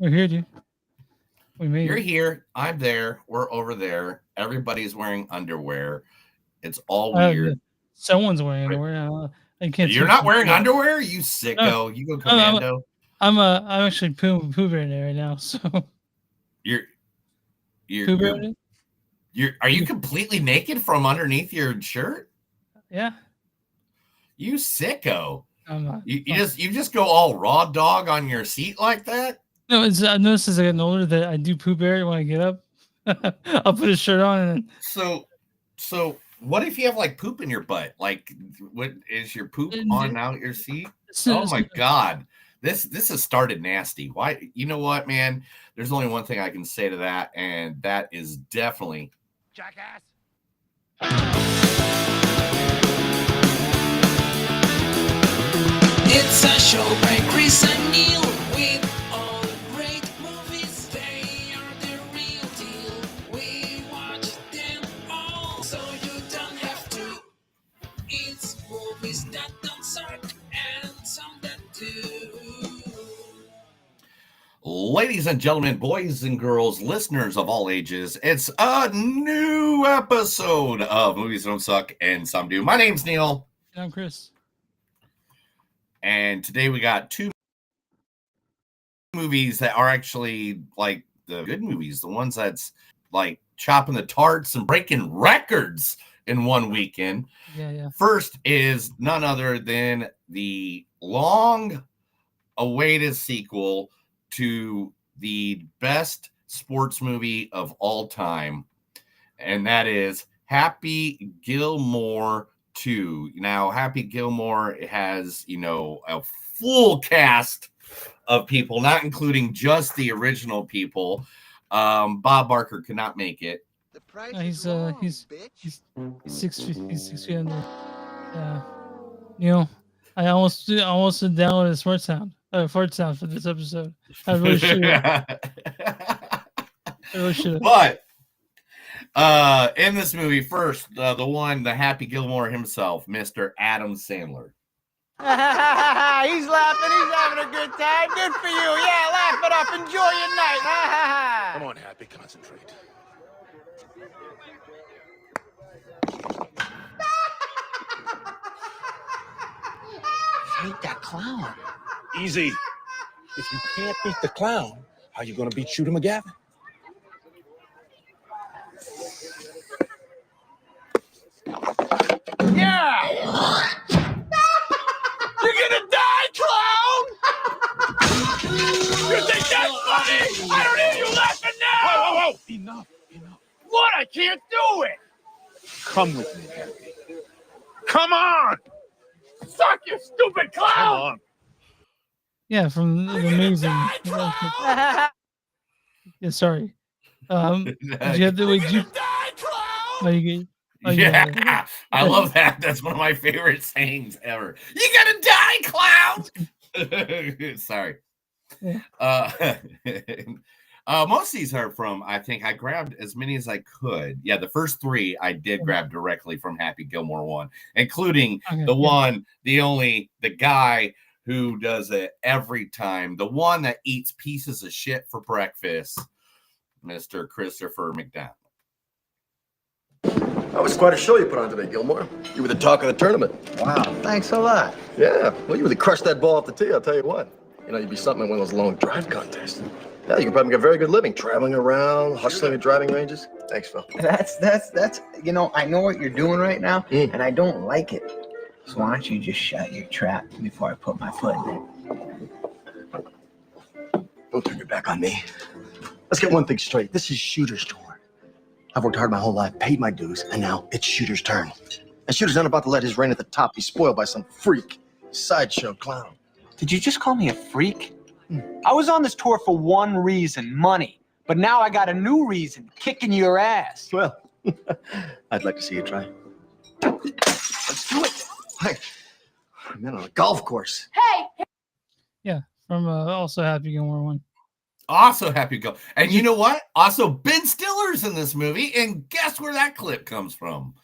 We're here, dude. We made You're it. here. I'm there. We're over there. Everybody's wearing underwear. It's all Yeah. weird. Someone's wearing underwear. I can't You're speak not for wearing sure. underwear? You No, sicko. You go I'm, commando. I'm actually poo bearing it right now. So You're you're poo you're bearing it. are you completely naked from underneath your shirt? Yeah. You sicko. I'm not. You just go all raw dog on your seat like that? No, I've noticed as I get older that I do poo bear it when I get up. I'll put a shirt on and So what if you have like poop in your butt? Like, what is your poop on out your seat? Oh my god, this has started nasty. Why? You know what, man? There's only one thing I can say to that, and that is definitely jackass. It's a show by Chris and Neil with all the great movies. They are the real deal. We watch them all, so you don't have to. It's movies that don't suck and some that do. Ladies and gentlemen, boys and girls, listeners of all ages, it's a new episode of Movies That Don't Suck and Some Do. My name's Neil. I'm Chris. And today we got two movies that are actually like the good movies, the ones that's like chopping the tarts and breaking records in one weekend. Yeah. First is none other than the long-awaited sequel to the best sports movie of all time, and that is Happy Gilmore 2. Now, Happy Gilmore has, a full cast of people, not including just the original people. Bob Barker could not make it. He's 6 feet. He's 6 feet under. Yeah. I almost downloaded fart sound for this episode. I really should have. But in this movie, first, the Happy Gilmore himself, Mr. Adam Sandler. He's laughing. He's having a good time. Good for you. Yeah, laugh it up. Enjoy your night. Come on, Happy, concentrate. Hate that clown. Easy. If you can't beat the clown, how you gonna beat Shooter McGavin? Yeah. You're gonna die, clown. You think that's funny? I don't hear you laughing now. Whoa. Enough. What? I can't do it. Come with me, Happy. Come on. Suck, you stupid clown. Come on. Yeah, from the amazing. Yeah, sorry. Did you have to wait? Yeah, I love that. That's one of my favorite sayings ever. You gonna die, clown? Sorry. Yeah. Most of these are from, I think I grabbed as many as I could. Yeah, the first three I did grab directly from Happy Gilmore 1, including the guy who does it every time, the one that eats pieces of shit for breakfast, Mr. Christopher McDonald. That was quite a show you put on today, Gilmore. You were the talk of the tournament. Wow, thanks a lot. Yeah, well, you really crushed that ball off the tee, I'll tell you what. You'd be something in one of those long drive contests. Yeah, you could probably get a very good living, traveling around, hustling at driving ranges. Thanks, Phil. That's, I know what you're doing right now, and I don't like it. So why don't you just shut your trap before I put my foot in it? Don't turn your back on me. Let's get one thing straight. This is Shooter's tour. I've worked hard my whole life, paid my dues, and now it's Shooter's turn. And Shooter's not about to let his reign at the top be spoiled by some freak, sideshow clown. Did you just call me a freak? I was on this tour for one reason, money. But now I got a new reason, kicking your ass. Well, I'd like to see you try. Let's do it. Hey, I'm in on a golf course. Hey! Yeah, from also Happy Gilmore 1. Also Happy Go. And you know what? Also Ben Stiller's in this movie, and guess where that clip comes from?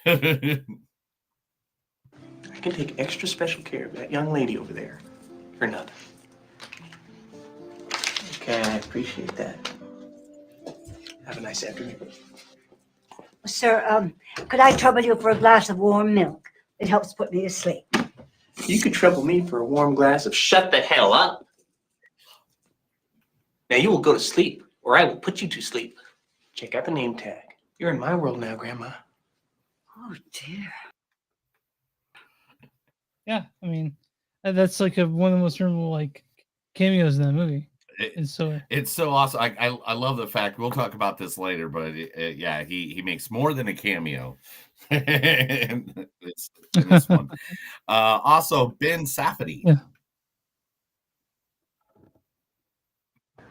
I can take extra special care of that young lady over there for nothing. Okay, I appreciate that. Have a nice afternoon. Sir, could I trouble you for a glass of warm milk? It helps put me to sleep. You could trouble me for a warm glass of shut the hell up. Now you will go to sleep, or I will put you to sleep. Check out the name tag. You're in my world now, Grandma. Oh, dear. Yeah, I mean, that's like one of the most memorable like cameos in that movie. It's so awesome. I love the fact, we'll talk about this later, but yeah, he makes more than a cameo in this one. Also, Ben Safdie. Yeah.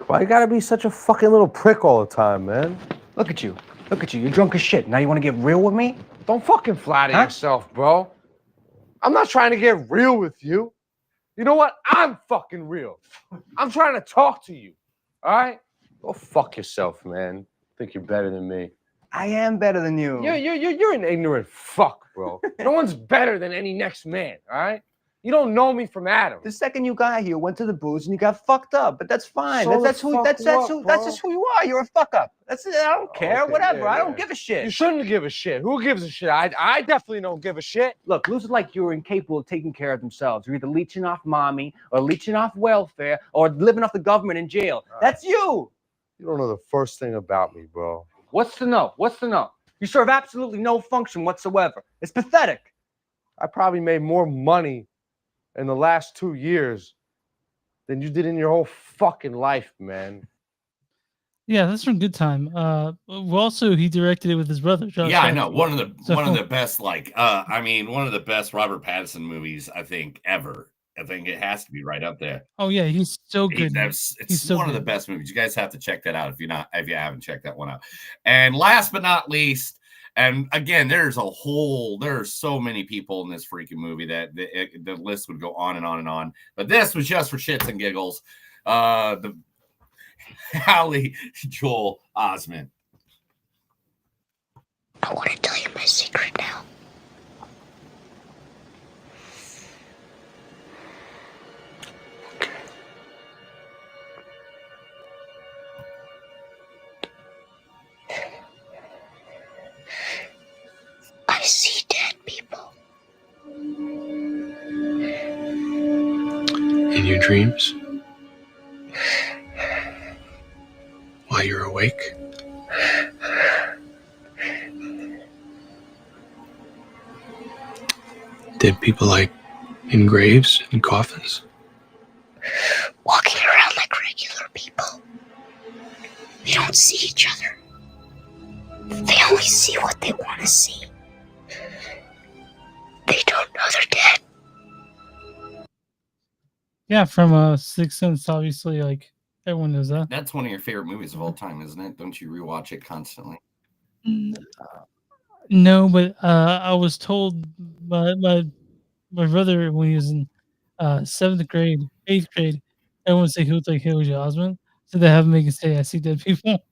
Why you gotta be such a fucking little prick all the time, man? Look at you. Look at you. You're drunk as shit. Now you want to get real with me? Don't fucking flatter yourself, bro. I'm not trying to get real with you. You know what? I'm fucking real. I'm trying to talk to you. All right? Go fuck yourself, man. Think you're better than me. I am better than you. You're an ignorant fuck, bro. No one's better than any next man, all right? You don't know me from Adam. The second you got here, went to the booze and you got fucked up, but that's fine. So That's just who you are. You're a fuck up. That's it. I don't care. Okay, Whatever. yeah, I don't yeah. give a shit. You shouldn't give a shit. Who gives a shit? I definitely don't give a shit. Look, losers like you are incapable of taking care of themselves. You're either leeching off mommy or leeching off welfare or living off the government in jail. That's you. You don't know the first thing about me, bro. What's to know? What's to know? You serve absolutely no function whatsoever. It's pathetic. I probably made more money in the last 2 years than you did in your whole fucking life, man. Yeah, that's from Good Time. Also, he directed it with his brother. Josh Yeah, I know. Safdie. One of the best, like, one of the best Robert Pattinson movies, I think, ever. I think it has to be right up there. Oh yeah, he's so good. It's one of the best movies. You guys have to check that out if you haven't checked that one out. And last but not least, and again, there's so many people in this freaking movie that the list would go on and on and on. But this was just for shits and giggles. The Hallie Joel Osment. I want to tell you my secret now. I see dead people. In your dreams? While you're awake? Dead people like in graves and coffins? Walking around like regular people. They don't see each other. They only see what they want to see. They don't know they're dead. Yeah, from Sixth Sense, obviously, like everyone knows that. That's one of your favorite movies of all time, isn't it? Don't you rewatch it constantly? No, but I was told by my brother when he was in 8th grade, everyone would say he looked like Haley Joel Osment, so they have him make it say, "I see dead people."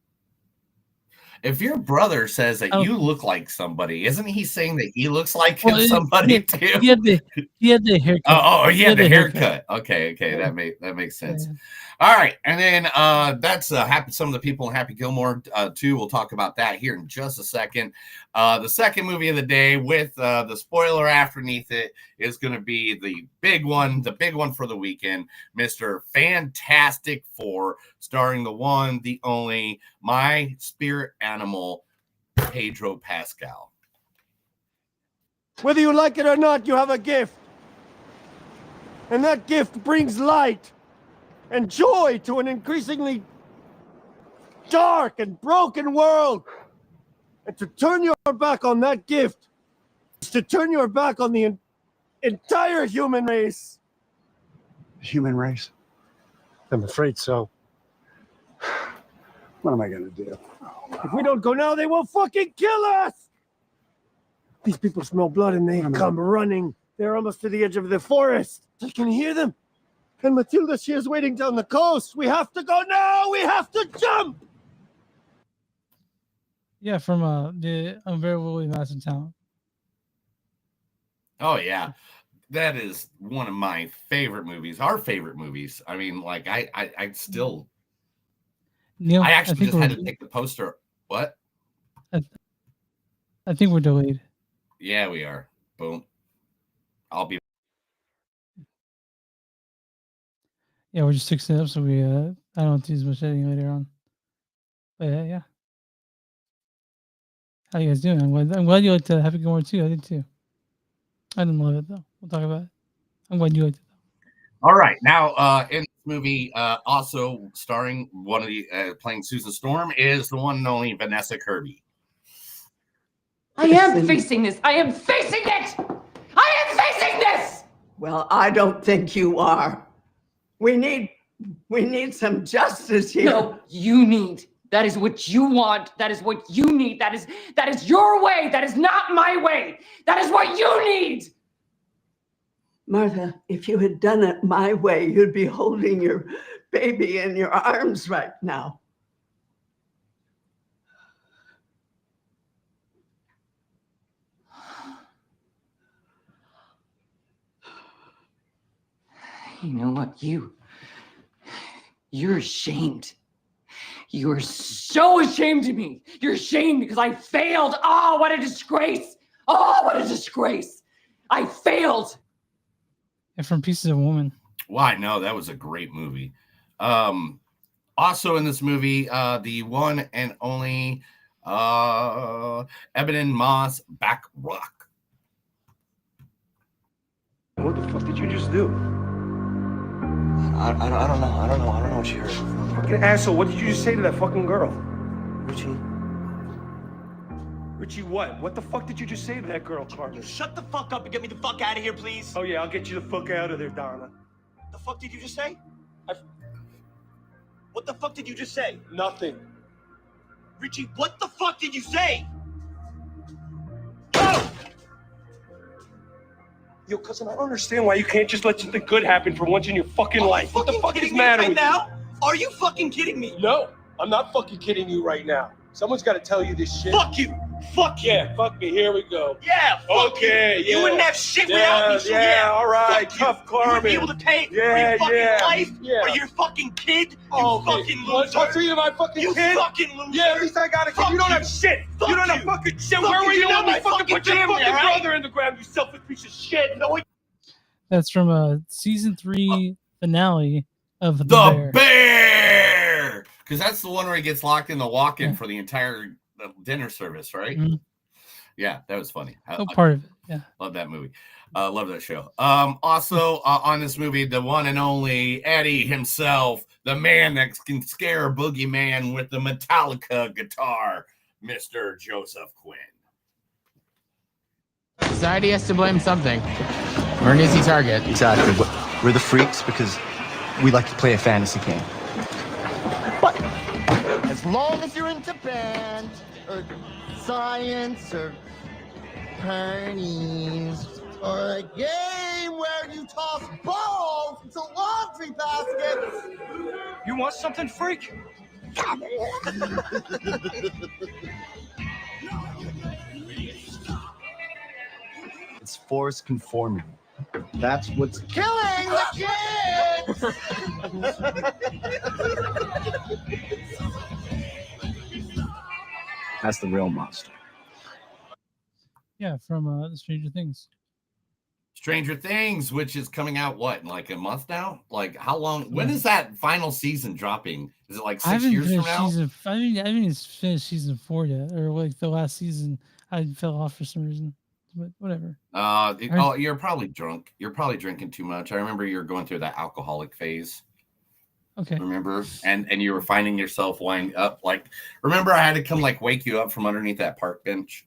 If your brother says that you look like somebody, isn't he saying that he looks like somebody too? He had the haircut. Oh, he had the haircut. Okay, that makes sense. Yeah. All right, and then that's some of the people in Happy Gilmore too. We'll talk about that here in just a second. The second movie of the day with the spoiler underneath it is going to be the big one for the weekend, Mr. Fantastic Four, starring the one, the only, my spirit animal, Pedro Pascal. Whether you like it or not, you have a gift. And that gift brings light and joy to an increasingly dark and broken world. And to turn your back on that gift is to turn your back on the entire human race. The human race? I'm afraid so. What am I gonna do? If we don't go now, they will fucking kill us! These people smell blood and they come running. They're almost to the edge of the forest. I can hear them. And Matilda, she is waiting down the coast. We have to go now. We have to jump. Yeah, from the Unbearably Massive Talent. Oh yeah, that is one of my favorite movies. Our favorite movies. I mean, like I still Neil, I actually think just had we're- to take the poster. What? I think we're delayed. Yeah, we are. Boom. I'll be. Yeah, we're just fixing it up so we I don't have to use much editing later on. But yeah. How you guys doing? I'm glad you liked Happy Gilmore too. I did too. I didn't love it though. We'll talk about it. I'm glad you liked it. All right, now in this movie, also starring one of the playing Susan Storm is the one and only Vanessa Kirby. I am facing this. I am facing it. I am facing this. Well, I don't think you are. We need some justice here. No, you need. That is what you want. That is what you need. That is your way. That is not my way. That is what you need. Martha, if you had done it my way, you'd be holding your baby in your arms right now. You know what? You're ashamed. You are so ashamed of me. You're ashamed because I failed. Oh, what a disgrace. Oh, what a disgrace. I failed. And from Pieces of a Woman. Why? No, that was a great movie. Also in this movie, the one and only Ebon Moss Back Rock. What the fuck did you just do? I don't know. I don't know what you heard. Fucking asshole, what did you just say to that fucking girl? Richie. Richie, what? What the fuck did you just say to that girl, Carter? Shut the fuck up and get me the fuck out of here, please. Oh yeah, I'll get you the fuck out of there, Donna. The fuck did you just say? What the fuck did you just say? Nothing. Richie, what the fuck did you say? Yo, cousin, I don't understand why you can't just let something good happen for once in your fucking life. What the fuck is the matter with you? Now? Are you fucking kidding me? No, I'm not fucking kidding you right now. Someone's got to tell you this shit. Fuck you! Fuck you! Yeah, fuck me. Here we go. Yeah, fuck okay, you! Yeah. You wouldn't have shit without me, so yeah. All right, fuck tough you. You wouldn't be Carmen. able to pay for Yeah, your fucking yeah, life yeah. or your fucking kid, Oh, you fucking loser. What's you, my fucking You kid? fucking loser. Yeah, at least I got a kid. Fuck You don't you. have shit. Fuck you don't you. have fucking shit. Fuck Where were you. you You're when not we my fucking fucking put your family, fucking all right? brother in the ground, you selfish piece of shit? No, That's from season 3 finale of The Bear. Because that's the one where he gets locked in the walk-in for the entire dinner service, right? Mm-hmm. Yeah, that was funny. Part of it. Yeah. Love that movie. Love that show. Also on this movie, the one and only Eddie himself, the man that can scare a boogeyman with the Metallica guitar, Mr. Joseph Quinn. Society has to blame something. We're an easy target. Exactly. We're the freaks because we like to play a fantasy game. But as long as you're into band or science or parties or a game where you toss balls into laundry baskets. You want something, freak? It's forced conformity. That's what's Killing the kids! That's the real monster. Yeah, from the Stranger Things. Stranger Things, which is coming out what, in like a month now? Like how long? When is that final season dropping? Is it like 6 years from now? I haven't even finished season 4 yet, or like the last season. I fell off for some reason, but whatever. You're probably drunk. You're probably drinking too much. I remember you're going through that alcoholic phase. Okay. Remember? And you were finding yourself winding up. Like, remember I had to come like wake you up from underneath that park bench?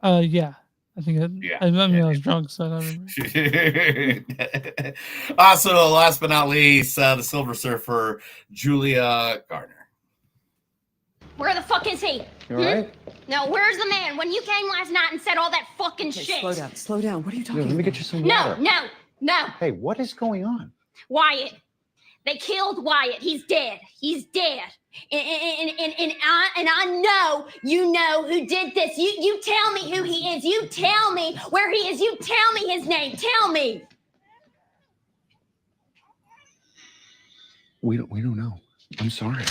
Yeah. I think I was drunk, so I don't remember. Also, last but not least, the Silver Surfer, Julia Garner. Where the fuck is he? You all right? No, where's the man? When you came last night and said all that fucking shit. Slow down. What are you talking Let me about? get you some No, water. no. Hey, what is going on? Wyatt. They killed Wyatt. He's dead. He's dead. And I know you know who did this. You tell me who he is. You tell me where he is. You tell me his name. Tell me. We don't know. I'm sorry.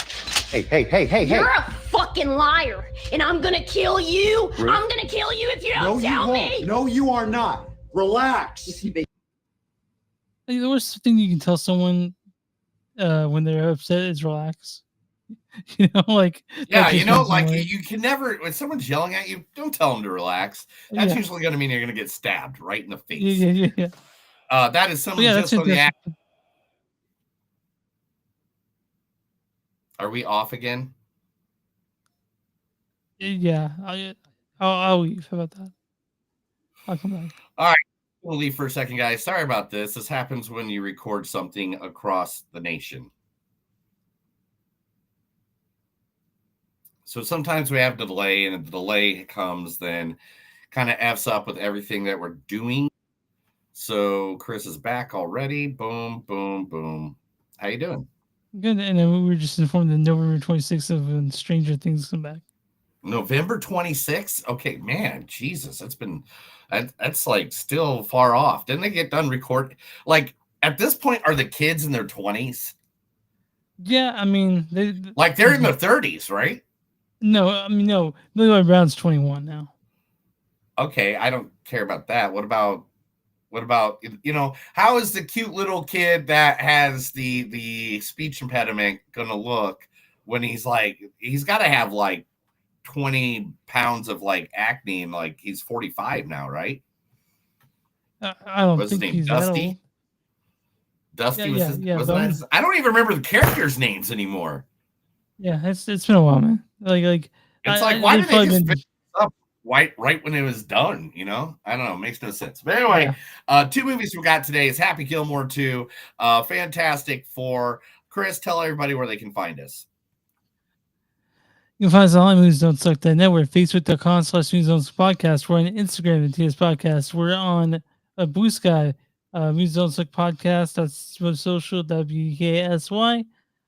Hey. You're a fucking liar, and I'm gonna kill you. Ruth? I'm gonna kill you if you don't tell me. No, you are not. Relax. Like, the worst thing you can tell someone when they're upset is relax. You know, like Yeah, that you just know, makes them like you can never, when someone's yelling at you, don't tell them to relax. That's Yeah. usually going to mean you're going to get stabbed right in the face. Yeah. That is But someone yeah, just that's on the it. act. Are we off again? Yeah, I'll leave. How about that? I'll come back. All right. We'll leave for a second, guys. Sorry about this. This happens when you record something across the nation. So sometimes we have a delay, and if the delay comes, then kind of F's up with everything that we're doing. So Chris is back already. Boom, boom, boom. How you doing? Good, and then we were just informed that November 26th of when Stranger Things come back. November 26th? Okay, man, Jesus, that's like still far off. Didn't they get done recording? Like at this point, are the kids in their 20s? Yeah, I mean they're in their 30s, right? No, I mean no. Millie Brown's 21 now. Okay, I don't care about that. What about how is the cute little kid that has the speech impediment gonna look when he's got to have like 20 pounds of like acne and like he's 45 now, right? I don't What's his think name? he's that old. Dusty? Dusty Yeah, was yeah, wasn't that I don't even remember the characters' names anymore. Yeah, it's been a while, man. Like It's why did they just finish up right when it was done? You know, I don't know. It makes no sense. But anyway, two movies we got today is Happy Gilmore 2, Fantastic Four. Chris, tell everybody where they can find us. You can find us on moviesdon'tsuck.net. We're at facebook.com/moviesdon'tsuck podcast. We're on Instagram at TS Podcast. We're on Blue Sky, Movies Don't Suck Podcast. That's social, WKSY,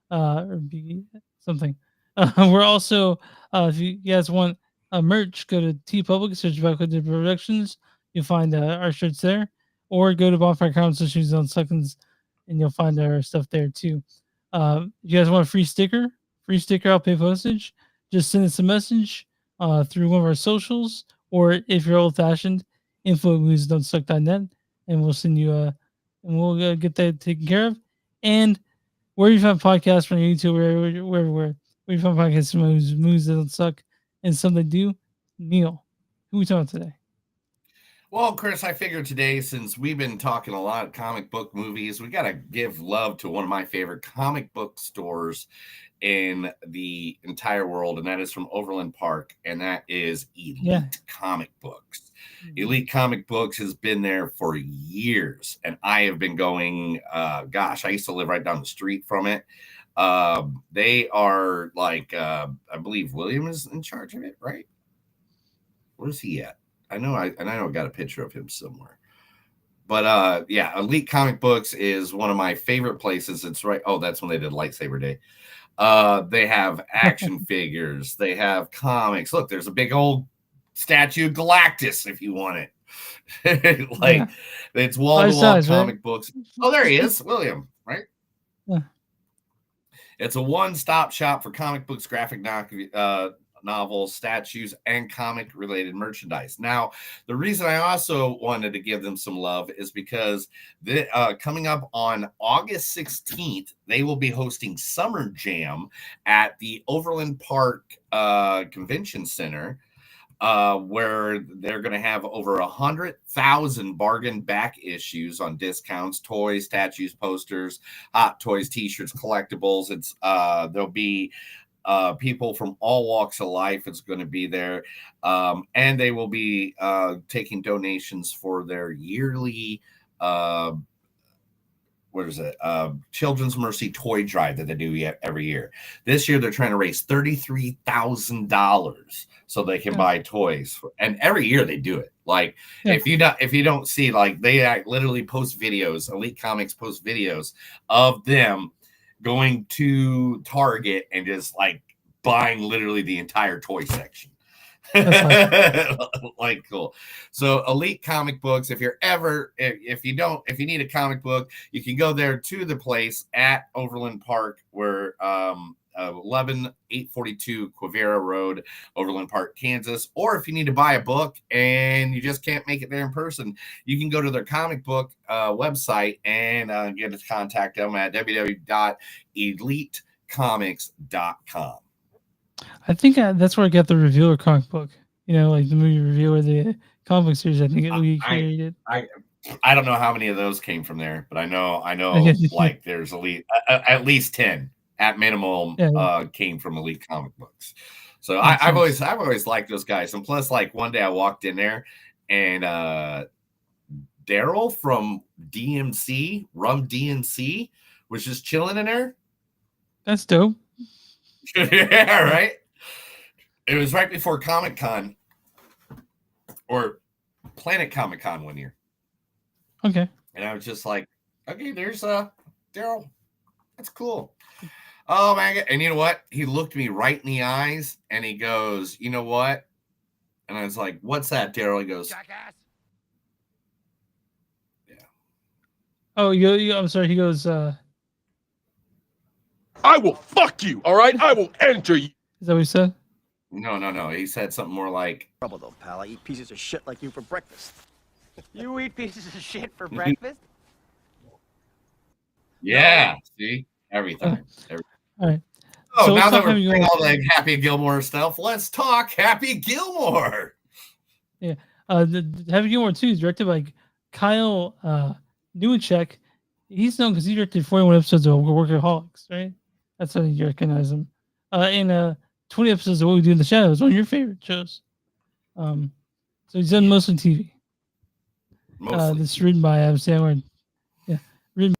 or B something. We're also, if you guys want merch, go to TeePublic, search Backwoods Productions. You'll find our shirts there. Or go to bonfire.com/moviesdon'tsuck, and you'll find our stuff there too. If you guys want a free sticker, I'll pay postage. Just send us a message through one of our socials, or if you're old-fashioned, info@moviesdon'tsuck.net, and we'll send you and we'll get that taken care of. And where you find podcasts from YouTube, we're everywhere. Where you find podcasts from Movies That Don't Suck and Some That Do. Neil, who are we talking today? Well, Chris, I figured today, since we've been talking a lot of comic book movies, we got to give love to one of my favorite comic book stores in the entire world, and that is from Overland Park, and that is Elite Comic Books. Elite Comic Books has been there for years, and I have been going, I used to live right down the street from it. They are like, I believe William is in charge of it, right? Where's he at? I know I got a picture of him somewhere. But Elite Comic Books is one of my favorite places. It's right. Oh, that's when they did Lightsaber Day. They have action figures. They have comics. Look, there's a big old statue of Galactus if you want it. It's wall-to-wall comic books. Oh, there he is, William, right? Yeah. It's a one-stop shop for comic books, graphic novels, statues, and comic-related merchandise. Now, the reason I also wanted to give them some love is because coming up on August 16th, they will be hosting Summer Jam at the Overland Park Convention Center, where they're going to have over 100,000 bargain back issues on discounts, toys, statues, posters, Hot Toys, T-shirts, collectibles. There'll be people from all walks of life is going to be there, and they will be taking donations for their yearly Children's Mercy toy drive that they do every year. This year they're trying to raise $33,000 so they can buy toys, and every year they do it. Like if you don't see, like they literally post videos, Elite Comics post videos of them going to Target and just like buying literally the entire toy section. Like cool. So Elite Comic Books, if you need a comic book, you can go there to the place at Overland Park where 11842 Quivira Road, Overland Park, Kansas. Or if you need to buy a book and you just can't make it there in person, you can go to their comic book website and get to contact them at www.elitecomics.com. I think that's where I got the reviewer comic book. You know, like the movie review or the comic book series. I think we created. I don't know how many of those came from there, but I know like there's at least 10 at minimum came from Elite Comic Books. So I've always liked those guys. And plus, like one day I walked in there and Daryl from DMC, Rum DMC, was just chilling in there. That's dope. Yeah, right. It was right before Comic-Con or Planet Comic-Con one year. Okay. And I was just like, okay, there's Daryl. That's cool. Oh man. And you know what? He looked me right in the eyes and he goes, you know what? And I was like, what's that, Daryl? He goes, jackass. Yeah. Oh, I'm sorry. He goes, I will fuck you, all right? I will enter you. Is that what he said? No. He said something more like, trouble though, pal. I eat pieces of shit like you for breakfast. You eat pieces of shit for breakfast? yeah, see? Everything. All right. Oh, So now let's that talk we're Happy doing Gilmore. all the Happy Gilmore stuff, let's talk Happy Gilmore. Yeah. The Happy Gilmore 2 is directed by Kyle Newacek. He's known because he directed 41 episodes of Workaholics, right? That's how you recognize him. And 20 episodes of What We Do in the Shadows, one of your favorite shows. So he's done mostly TV. This is written by Adam Sandler. Yeah, written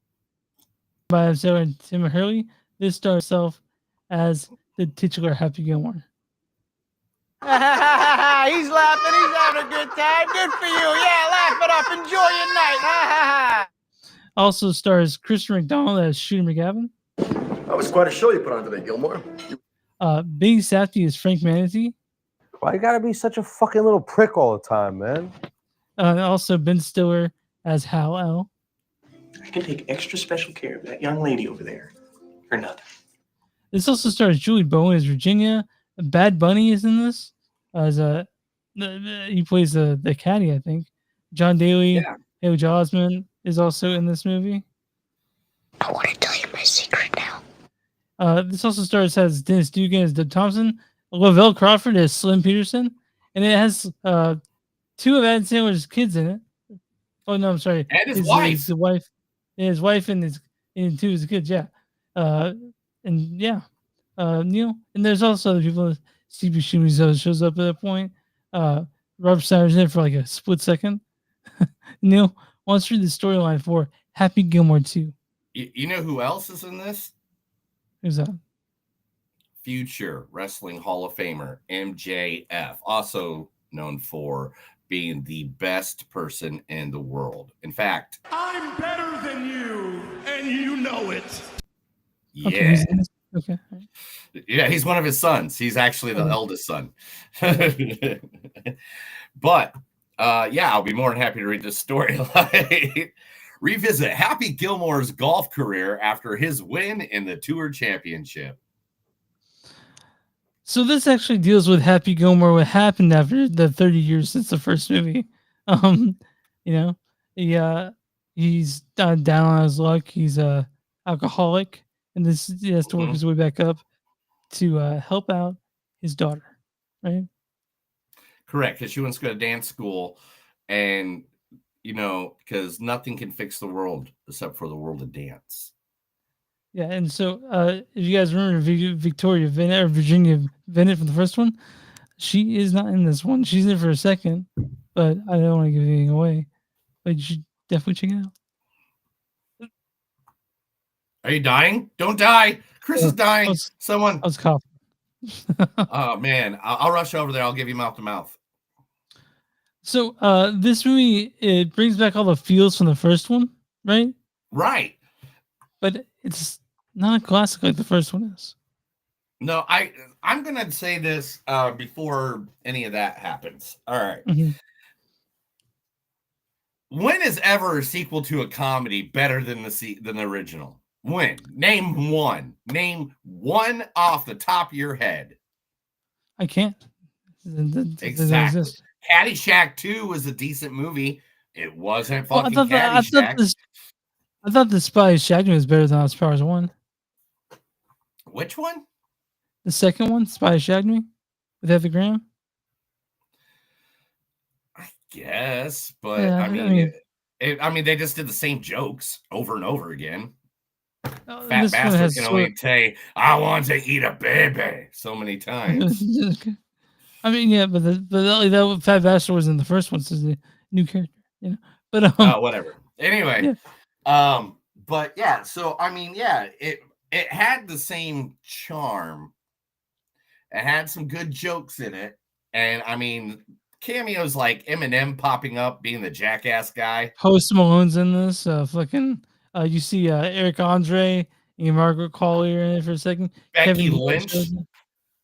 by Adam Sandler and Tim Hurley. This stars himself as the titular Happy Gilmore. He's laughing. He's having a good time. Good for you. Yeah, laugh it up. Enjoy your night. Also stars Christopher McDonald as Shooter McGavin. That was quite a show you put on today, Gilmore. Big Safdie is Frank Manatee. Why you gotta be such a fucking little prick all the time, man? Also Ben Stiller as Hal L. I can take extra special care of that young lady over there for nothing. This also stars Julie Bowen as Virginia. Bad Bunny is in this as he plays the caddy, I think. John Daly, Haley Joel Osment is also in this movie. I want to tell you my secret now. This also stars has Dennis Dugan as Doug Thompson, Lavelle Crawford as Slim Peterson, and it has 2 of Adam Sandler's kids in it. Oh no, I'm sorry, and his wife. His wife, and his wife, and 2 of his kids. Yeah, Neil, and there's also other people. Steve Buscemi shows up at that point. Robert Snyder's in it for like a split second. Neil, why don't you read the storyline for Happy Gilmore 2? You know who else is in this? Who's that? Future Wrestling Hall of Famer, MJF, also known for being the best person in the world. In fact, I'm better than you, and you know it. Yeah. Okay. Yeah, he's one of his sons. He's actually the eldest son. But I'll be more than happy to read this storyline. Revisit Happy Gilmore's golf career after his win in the Tour Championship. So this actually deals with Happy Gilmore, what happened after the 30 years since the first movie. He's down on his luck. He's a alcoholic, and he has to work his way back up to help out his daughter, right? Correct, because she wants to go to dance school, and because nothing can fix the world except for the world of dance. Yeah, and so if you guys remember Victoria Bennett or Virginia Bennett from the first one, she is not in this one. She's in it for a second, but I don't want to give anything away. But you should definitely check it out. Are you dying? Don't die. Chris is dying. I was coughing. Oh man, I'll rush over there. I'll give you mouth to mouth. So this movie, it brings back all the feels from the first one, right? Right. But it's not a classic like the first one is. No, I'm gonna say this before any of that happens. All right. Mm-hmm. When is ever a sequel to a comedy better than the original? When? Name one. Name one off the top of your head. I can't. Exactly. Caddyshack 2 was a decent movie. It wasn't fucking I Caddyshack. thought the Spy Shagged Me was better than Austin Powers 1. Which one? The second one, Spy Shagged Me, with Heather Graham. Yes, but Yeah, I mean, they just did the same jokes over and over again. Fat this one bastard has can sort only of- say, "I want to eat a baby" so many times. I mean, yeah, but that Fat Bastard was in the first one, so it's a new character, you know. But Whatever. Anyway, but yeah, so I mean, yeah, it had the same charm. It had some good jokes in it, and I mean, cameos like Eminem popping up, being the jackass guy. Post Malone's in this. You see Eric Andre and Margaret Qualley are in it for a second. Becky Kevin Hart Lynch, shows up.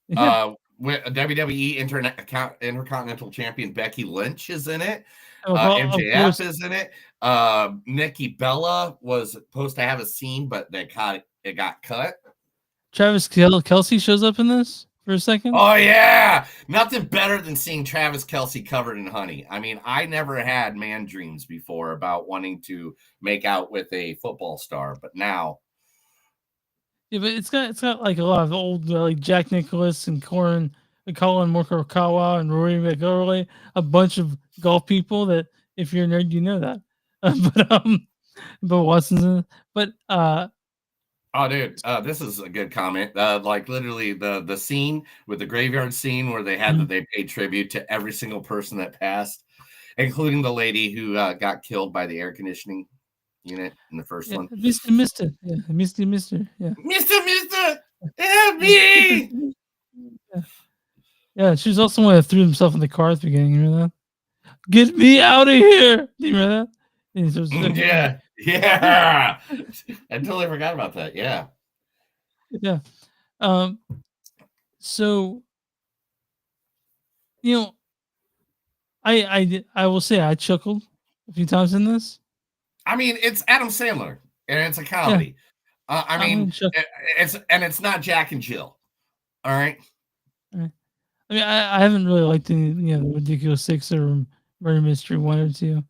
Yeah. WWE Intercontinental Champion Becky Lynch is in it. Of MJF course. is in it. Nikki Bella was supposed to have a scene, but it got cut. Travis Kelce shows up in this for a second. Oh yeah, nothing better than seeing Travis Kelce covered in honey. I mean, I never had man dreams before about wanting to make out with a football star, but now. Yeah, but it's got like a lot of old like Jack Nicklaus and Colin Morikawa and Rory McIlroy, a bunch of golf people that if you're a nerd you know that. But Watson's in it. But Oh, dude, this is a good comment. Like literally the scene with the graveyard scene where they had they paid tribute to every single person that passed, including the lady who got killed by the air conditioning unit in the first one. Mr. Yeah, Mr. Yeah. Mr. Help me! Yeah, she was also the one that threw himself in the car at the beginning. You remember that? Get me out of here! Do you remember that? And he was Yeah. I totally forgot about that. Yeah. Yeah. So you know, I will say I chuckled a few times in this. I mean, it's Adam Sandler and it's a comedy. I mean, it's not Jack and Jill. All right. I mean, I haven't really liked any, the Ridiculous Six or Murder Mystery 1 or 2.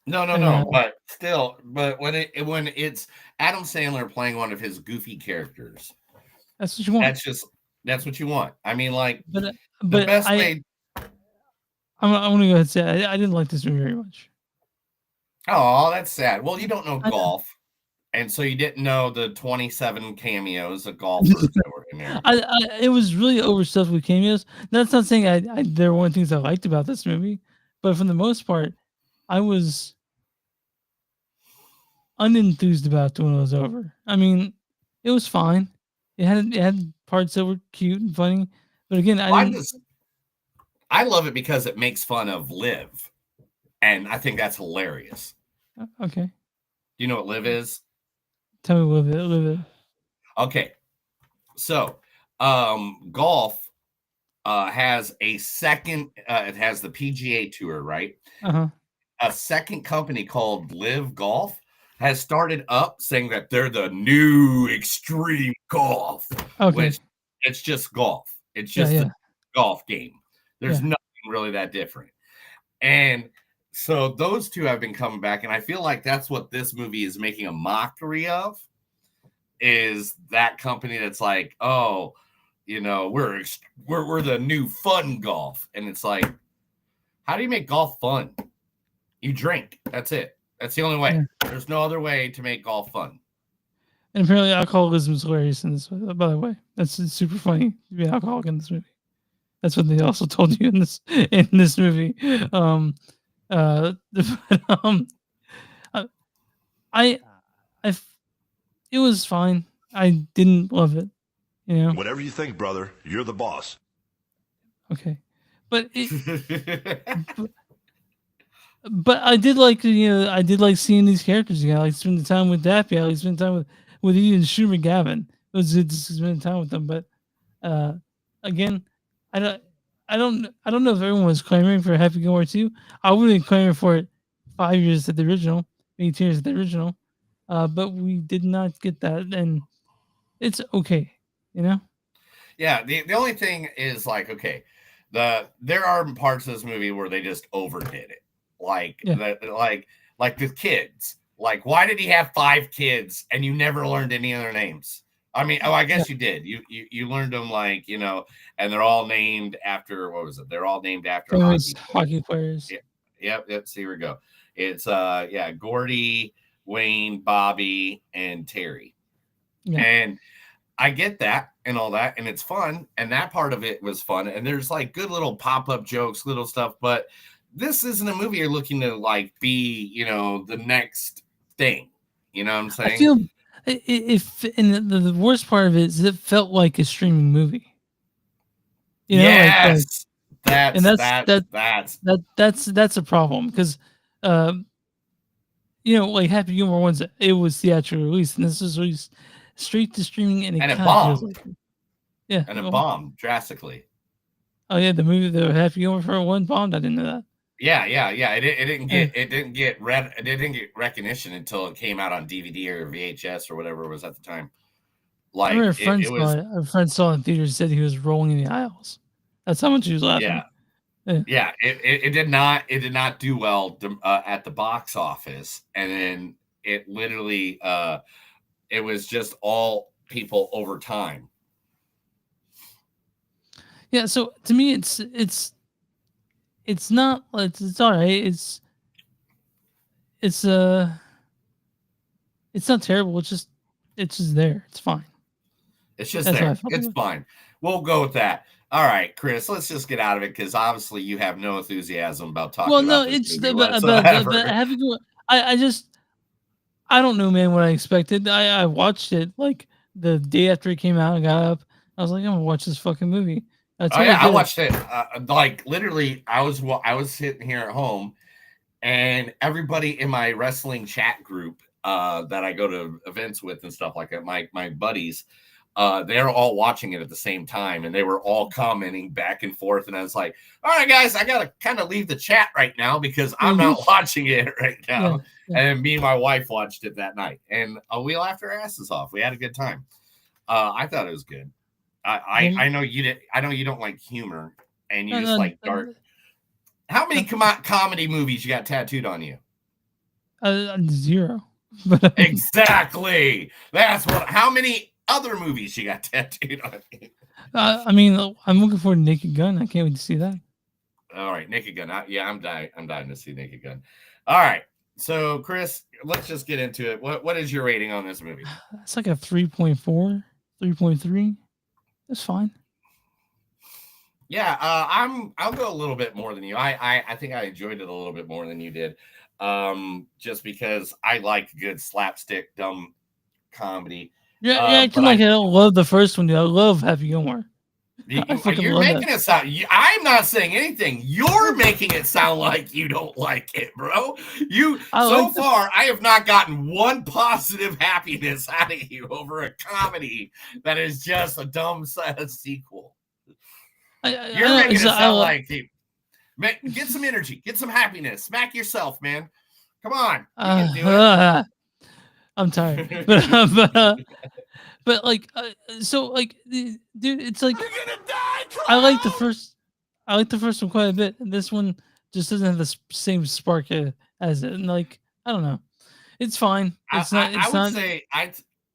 No, but still, when it's Adam Sandler playing one of his goofy characters, that's what you want. That's what you want. I mean, like, but the best way. I'm going to go ahead and say I didn't like this movie very much. Oh, that's sad. Well, you don't know golf, and so you didn't know the 27 cameos of golfers that were in there. It was really overstuffed with cameos. That's not saying there weren't things I liked about this movie, but for the most part, I was unenthused about it when it was over. I mean, it was fine. It had parts that were cute and funny, but again, I love it because it makes fun of Liv, and I think that's hilarious. Okay. Do you know what Liv is? Tell me live it. Okay. So, golf has a second. It has the PGA Tour, right? A second company called Live Golf has started up saying that they're the new extreme golf, which it's just golf. It's just a golf game. There's nothing really that different. And so those two have been coming back, and I feel like that's what this movie is making a mockery of, is that company that's like, oh, we're the new fun golf. And it's like, how do you make golf fun? You drink. That's it. That's the only way. Yeah. There's no other way to make golf fun. And apparently alcoholism is hilarious in this, by the way. That's super funny to be an alcoholic in this movie. That's what they also told you in this movie. It was fine. I didn't love it. Whatever you think, brother, you're the boss. Okay, but but I did like I did like seeing these characters again. I like spending time with Dappy. I like spending time with Ian Schumer Gavin. It was good to spend time with them. But again, I don't know if everyone was clamoring for Happy Gilmore 2. I wouldn't clamoring for it 5 years at the original, 8 years at the original. but we did not get that, and it's okay, you know. Yeah, the only thing is like, okay, there are parts of this movie where they just overdid it, like like the kids. Like, why did he have 5 kids and you never learned any of their names? I mean, I guess you did. You learned them, like, you know, and they're all named after, what was it? They're all named after hockey players. Yep. So here we go. It's Gordy, Wayne, Bobby, and Terry. Yeah. And I get that and all that, and it's fun, and that part of it was fun. And there's like good little pop-up jokes, little stuff, but this isn't a movie you're looking to like be, you know, the next thing. You know what I'm saying? I feel if and the worst part of it is it felt like a streaming movie. You know, yes, that's a problem because, you know, like Happy Gilmore ones, it was theatrical release, and this was released straight to streaming, and it feels bombed. like it. Yeah, and it bombed drastically. Oh yeah, the movie, the Happy Gilmore for one bombed. I didn't know that. Yeah. It didn't get recognition until it came out on DVD or VHS or whatever it was at the time. Like, I remember a friend saw it in theaters, said he was rolling in the aisles. That's how much he was laughing. Yeah. It did not do well at the box office, and then it literally it was just all people over time. Yeah, so to me, it's not, it's all right. It's not terrible. It's just there. It's fine. It's just there. It's fine. We'll go with that. All right, Chris, let's just get out of it because obviously you have no enthusiasm about talking about this movie whatsoever. I don't know, man, what I expected. I watched it like the day after it came out. I got up. I was like, I'm gonna watch this fucking movie. I watched it. Like literally, I was sitting here at home, and everybody in my wrestling chat group that I go to events with and stuff like that, my buddies, they're all watching it at the same time, and they were all commenting back and forth. And I was like, all right, guys, I gotta kind of leave the chat right now because I'm not watching it right now. Yeah. And me and my wife watched it that night, and we laughed our asses off. We had a good time. I thought it was good. I know you did. I know you don't like humor, and you just like dark. How many comedy movies you got tattooed on you? 0. Exactly. That's what. How many other movies you got tattooed on you? I mean, I'm looking for Naked Gun. I can't wait to see that. All right, Naked Gun. I'm dying to see Naked Gun. All right. So, Chris, let's just get into it. What is your rating on this movie? It's like a 3.4, 3.3. It's fine. Yeah, I'll go a little bit more than you. I think I enjoyed it a little bit more than you did. Just because I like good slapstick dumb comedy. Yeah, I can I love the first one, dude. I love Happy Gilmore. You're making it sound. I'm not saying anything. You're making it sound like you don't like it, bro. I have not gotten one positive happiness out of you over a comedy that is just a dumb sequel. You're making it sound like you. Get some energy, get some happiness, smack yourself, man. Come on, you can do it. I'm tired, but like, so like, dude, it's like I like the first one quite a bit, and this one just doesn't have the same spark as it. And like, I don't know, it's fine. It's not. I would say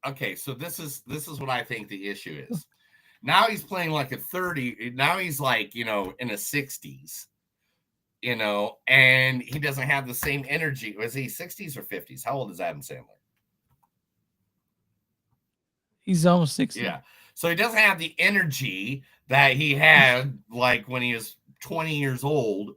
okay. So this is what I think the issue is. Now he's playing like a 30. Now he's like, you know, in the 60s. You know, and he doesn't have the same energy. Was he 60s or 50s? How old is Adam Sandler? He's almost 60. Yeah. So he doesn't have the energy that he had like when he was 20 years old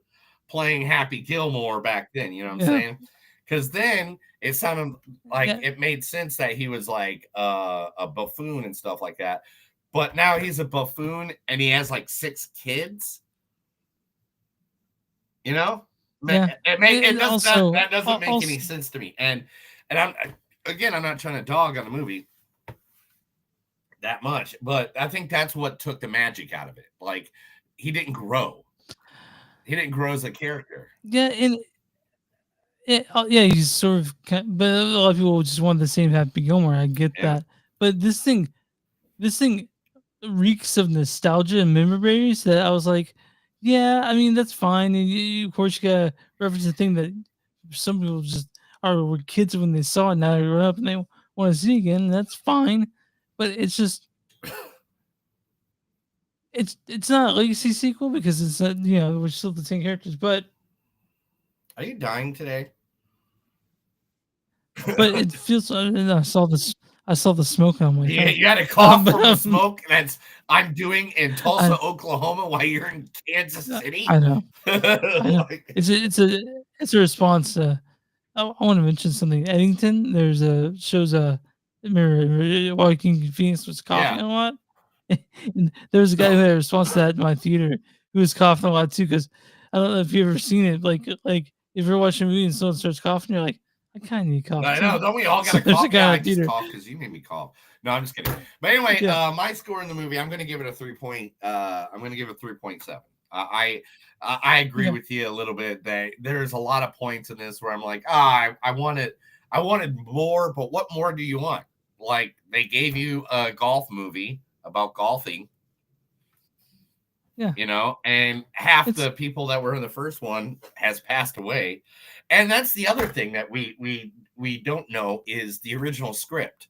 playing Happy Gilmore back then. You know what I'm saying? Because then it sounded like it made sense that he was like a buffoon and stuff like that. But now he's a buffoon and he has like 6 kids. You know, that doesn't make any sense to me. And I'm not trying to dog on the movie that much, but I think that's what took the magic out of it. Like he didn't grow. He didn't grow as a character. Yeah, and Yeah, he's sort of, but a lot of people just want the same Happy Gilmore. I get Yeah. that, but this thing reeks of nostalgia and memories that I was like, yeah, I mean that's fine. And of course, you gotta reference the thing that some people just were kids when they saw it. Now they grow up and they want to see it again. And that's fine, but it's just it's not a legacy sequel because it's we're still the same characters, but Are you dying today? it feels. I saw this. I saw the smoke on my Yeah, face. you had a cough but, from the smoke that's I'm doing in Tulsa, I- Oklahoma, while you're in Kansas City. I know. I know. Like- It's a response. I want to mention something. Eddington, there's a shows remember Walking Phoenix was coughing Yeah. a lot. And there was a guy who had a response to that in my theater who was coughing a lot too. Because I don't know if you've ever seen it. Like if you're watching a movie and someone starts coughing, you're like, I kind of need to cough. I too. know, don't we all got So to there's a cough? guy Yeah, in I my just theater. cough because you made me cough. No, I'm just kidding. But anyway, Yeah. my score in the movie, I'm going to give it a 3. I'm going to give it 3.7. I agree Yeah. with you a little bit that there's a lot of points in this where I'm like, I wanted more, but what more do you want? Like they gave you a golf movie about golfing. Yeah. And half the people that were in the first one has passed away. And that's the other thing that we don't know is the original script.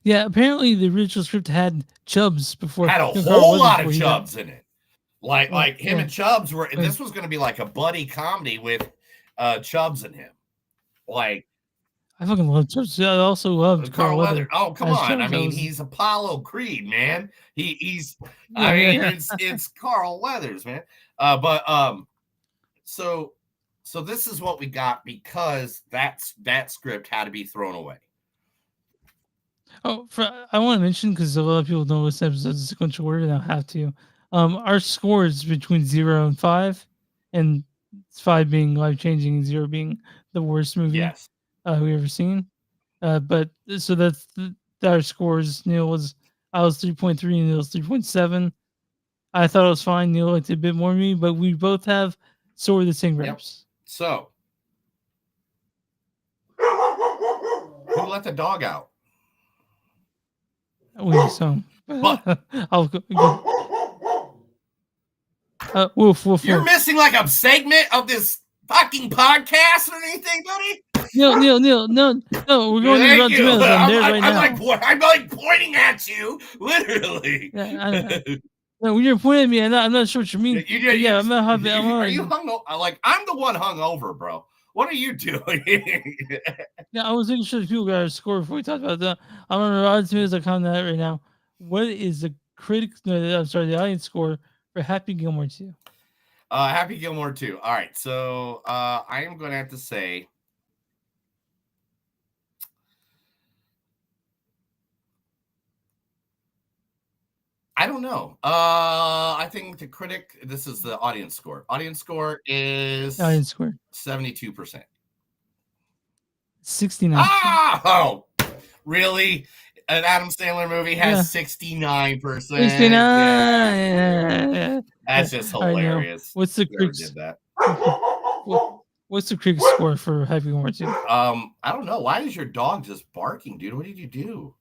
Yeah, apparently the original script had Chubbs before. Had a Carl whole Weathers lot before of he died. Chubbs in it. Like him yeah. and Chubbs were. Right. This was going to be like a buddy comedy with Chubbs and him. Like I fucking love Chubbs. I also loved Carl Weather. Weathers. Oh, come as on! Chubbs. I That mean, was- he's Apollo Creed, man. He's. Yeah, I mean, yeah. it's Carl Weathers, man. So this is what we got because that script had to be thrown away. Oh, I want to mention because a lot of people don't listen to episodes of sequential order, and I have to. Our score is between 0 and 5, and 5 being life changing and 0 being the worst movie Yes. we ever seen. But so that's our scores. I was 3.3 and Neil was 3.7. I thought it was fine. Neil liked it a bit more than me, but we both have sort of the same reps. So who let the dog out? We so But I'll go. Woof, woof, you're woof. missing like a segment of this fucking podcast or anything, buddy. Neil, no, we're going to Thank Rotten you. Tomatoes. I'm there right now. I'm like pointing at you, literally. Yeah, I know. No, when you're pointing at me, I'm not sure what you mean. Yeah, I'm not happy. Are you hung over? Like I'm the one hung over, bro. What are you doing? Yeah, I was making sure people got a score before we talked about that. I'm on RottenTomatoes.com right now. What is the the audience score for Happy Gilmore 2? Happy Gilmore 2. All right, so I am going to have to say I don't know. I think the critic, this is the audience score. Audience score is 72%. 69. Oh, really? An Adam Sandler movie has 69%. 69. Yeah. That's just All right, Neil, hilarious. what's the Whoever critic's did that? What's the critic's score for Happy Gilmore 2? I don't know. Why is your dog just barking, dude? What did you do?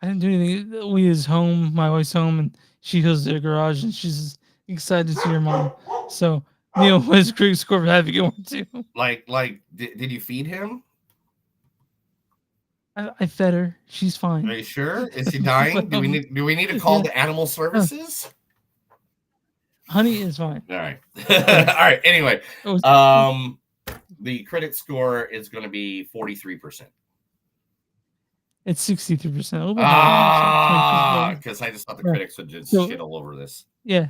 I didn't do anything. We is home. My wife's home, and she goes to the garage, and she's excited to see her mom. So, Neil, what is the critic's score for Happy Gilmore 2? Like, did you feed him? I fed her. She's fine. Are you sure? Is she dying? Do we need to call the animal services? Honey is fine. All right. All right. Anyway, the critic score is going to be 43%. It's 63%. Because I just thought the critics would just shit all over this. Yeah.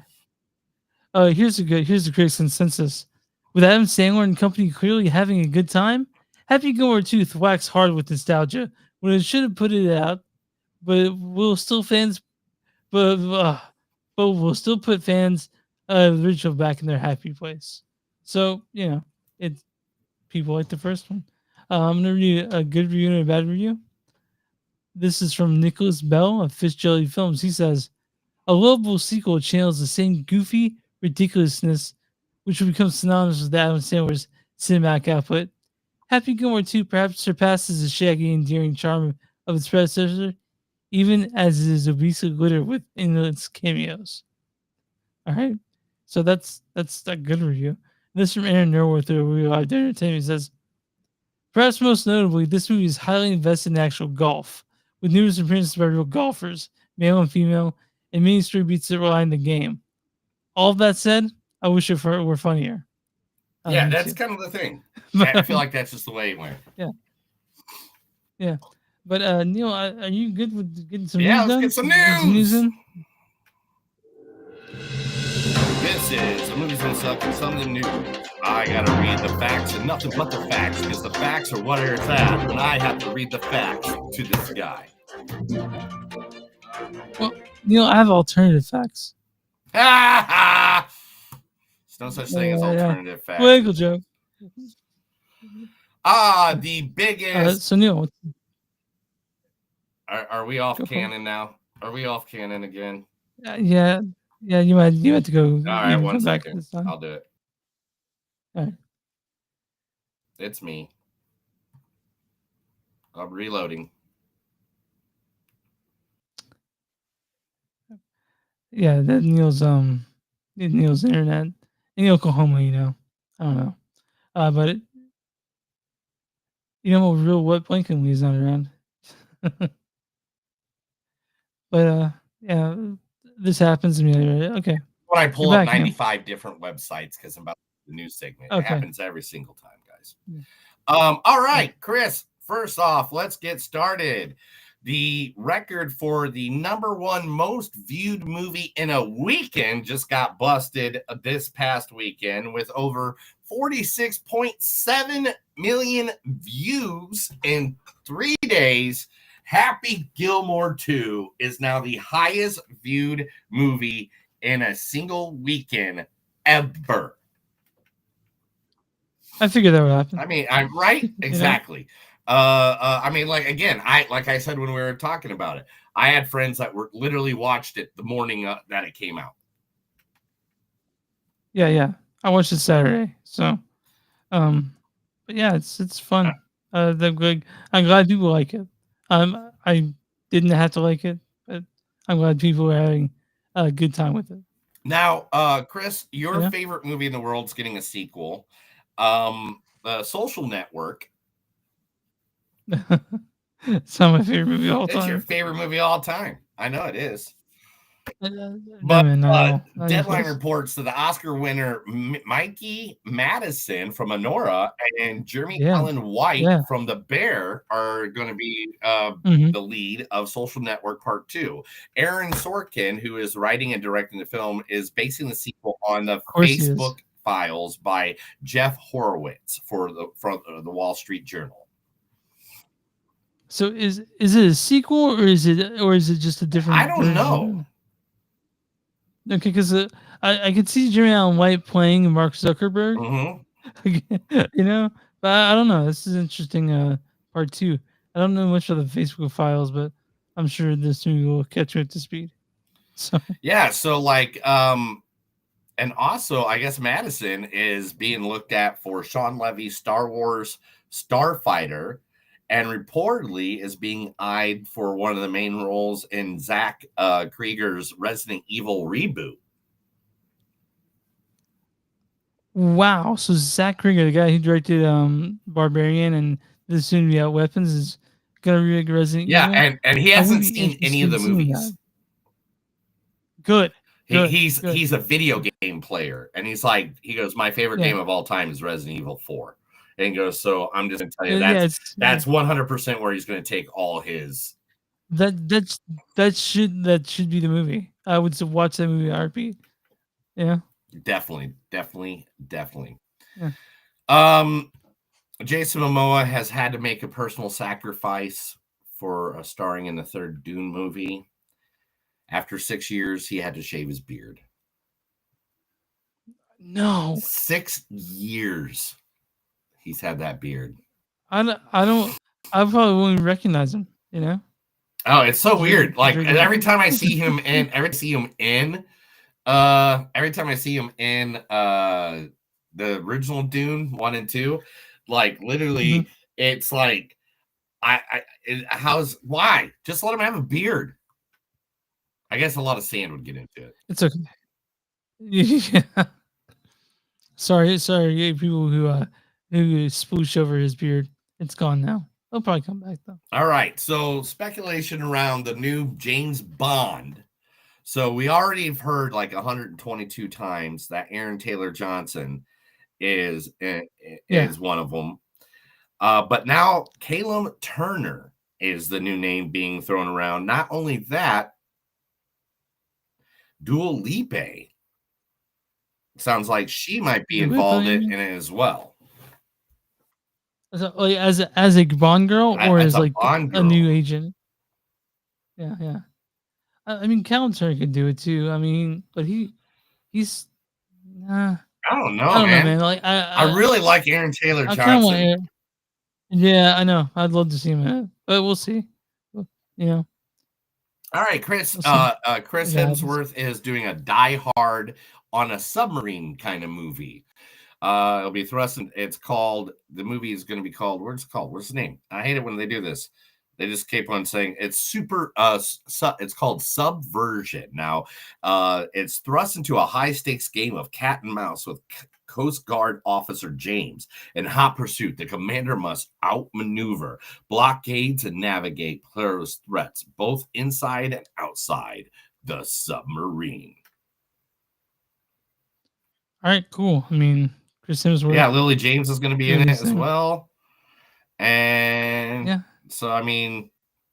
Here's the critics' consensus. With Adam Sandler and company clearly having a good time, Happy Gilmore 2 thwacks hard with nostalgia when it should have put it out, but we'll still we'll still put fans of the original back in their happy place. So it's people like the first one. I'm gonna read a good review and a bad review. This is from Nicholas Bell of Fish Jelly Films. He says, "A lovable sequel channels the same goofy ridiculousness which would become synonymous with Adam Sandler's cinematic output. Happy Gilmore 2 perhaps surpasses the shaggy, endearing charm of its predecessor, even as it is obesely littered with endless cameos. All right, so that's a good review. This from Aaron Norworth of Real Life Entertainment says, perhaps most notably, this movie is highly invested in actual golf, with numerous appearances by real golfers, male and female, and many story beats that rely on the game. All of that said, I wish it were funnier. Yeah, Me that's too. kind of the thing. I feel like that's just the way it went. Yeah. Yeah. But Neil, are you good with getting some Yeah, news let's done? get some Get news. in? This is the movies gonna suck and something new. I gotta read the facts and nothing but the facts, because the facts are where it's at, and I have to read the facts to this guy. Well, Neil, I have alternative facts. Ha ha! There's no such thing as alternative facts. Wiggle joke. The biggest. So Neil, Are we off canon now? Are we off canon again? yeah, you have to go. All right, come 1 back second. this time. I'll do it. All right. It's me. I'm reloading. Yeah, that Neil's internet in Oklahoma, I don't know. But real wet blanket when he's not around. But yeah, this happens to me. Okay. When I pull You're up back, Neil. 95 different websites because I'm about the news segment. It Okay. happens every single time, guys. All right, Chris. First off, let's get started. The record for the #1 most viewed movie in a weekend just got busted this past weekend with over 46.7 million views in 3 days. Happy Gilmore 2 is now the highest viewed movie in a single weekend ever. I figured that would happen. I mean, I'm right. Exactly. I mean, like I said when we were talking about it, I had friends that were literally watched it the morning that it came out. Yeah. I watched it Saturday. So, but yeah, it's fun. I'm glad people like it. I didn't have to like it, but I'm glad people are having a good time with it. Now, Chris, your Yeah. favorite movie in the world is getting a sequel. Social Network. It's not my favorite movie of all It's time. your favorite movie of all time. I know it is. But man, not at all. Not even Deadline close. reports that the Oscar winner Mikey Madison from Honora and Jeremy Yeah. Allen White Yeah. from The Bear are going to be Mhm. the lead of Social Network Part 2. Aaron Sorkin, who is writing and directing the film, is basing the sequel on the course he is. Facebook Files by Jeff Horowitz for the Wall Street Journal. So is it a sequel or is it just a different? I don't version? know. Okay, because I could see Jeremy Allen White playing Mark Zuckerberg. Mhm. But I don't know. This is interesting. Part 2. I don't know much of the Facebook Files, but I'm sure this movie will catch me up to speed. So Yeah, so and also I guess Madison is being looked at for Sean Levy's Star Wars Starfighter, and reportedly is being eyed for one of the main roles in Zach Krieger's Resident Evil reboot. wow. So Zach Krieger, the guy who directed Barbarian and the soon to be out Weapons, is gonna remake Resident Evil. And he I would hasn't be seen any of the interested in seeing movies. that. Good. He's a video game player, and he goes, my favorite Yeah. game of all time is Resident Evil 4. And he goes, so I'm just gonna tell you Yeah, that's 100% where he's gonna take all his. That should be the movie. I would watch that movie RP. Yeah. Definitely. Yeah. Jason Momoa has had to make a personal sacrifice for starring in the third Dune movie. After 6 years, he had to shave his beard. No. 6 years he's had that beard. I probably won't even recognize him, Oh, it's so He's weird. Like very good. every time I see him in Every time I see him in the original Dune 1 and 2, like literally, it's like why? Just let him have a beard. I guess a lot of sand would get into it. It's okay. Yeah. Sorry, people who sploosh over his beard. It's gone now. He'll probably come back though. All right, so speculation around the new James Bond. So we already have heard like 122 times that Aaron Taylor Johnson is one of them. But now Caleb Turner is the new name being thrown around. Not only that, Dua Lipa sounds like she might be involved in it as well. So, like, as a Bond girl, or as like Bond a new agent? Yeah. I mean, Caleb Turner could do it too. I mean, but he's. I don't know, man. Like I really like Aaron Taylor Johnson. Yeah, I know. I'd love to see him in it, but we'll see. You know. All right, Chris. Chris Hemsworth is doing a Die Hard on a submarine kind of movie. It'll be thrust. The movie is going to be called. What's it called? What's the name? I hate it when they do this. They just keep on saying it's super. It's called Subversion. Now, it's thrust into a high stakes game of cat and mouse with Coast Guard Officer James. In hot pursuit, the commander must outmaneuver blockades and navigate terrorist threats, both inside and outside the submarine. All right, cool. I mean, Chris Hemsworth. Yeah, Lily James is going to be in it as well. And yeah. So, I mean,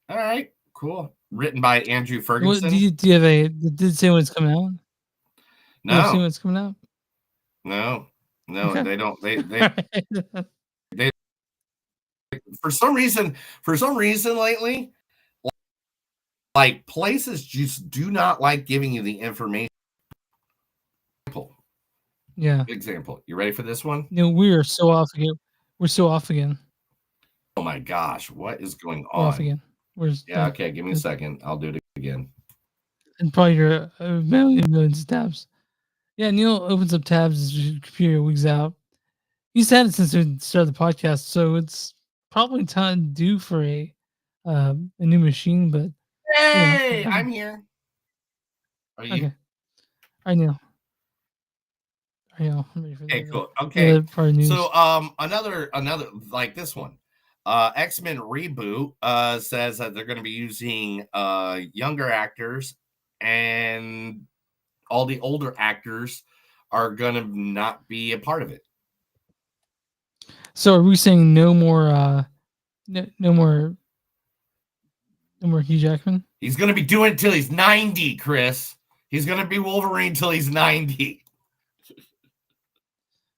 all right, cool. Written by Andrew Ferguson. Do you have did it say when it's coming out? No. Do you see when it's coming out? No, Okay. They don't. They for some reason lately, like places just do not like giving you the information. Yeah. Example. You ready for this one? We are so off again. We're so off again. Oh my gosh, what is going We're on? off again. Okay, give me a second. I'll do it again. And probably your millions of tabs. Yeah, Neil opens up tabs as his computer wigs out. He's had it since we started the podcast, so it's probably time due for a new machine. But hey, I'm here. Are you? Okay. All right, Neil. I'm ready for Okay, that. cool. Okay. Part of news. So another like this one. X-Men reboot says that they're going to be using younger actors, and all the older actors are going to not be a part of it. So are we saying no more no more Hugh Jackman? He's going to be doing it till he's 90, Chris. He's going to be Wolverine till he's 90.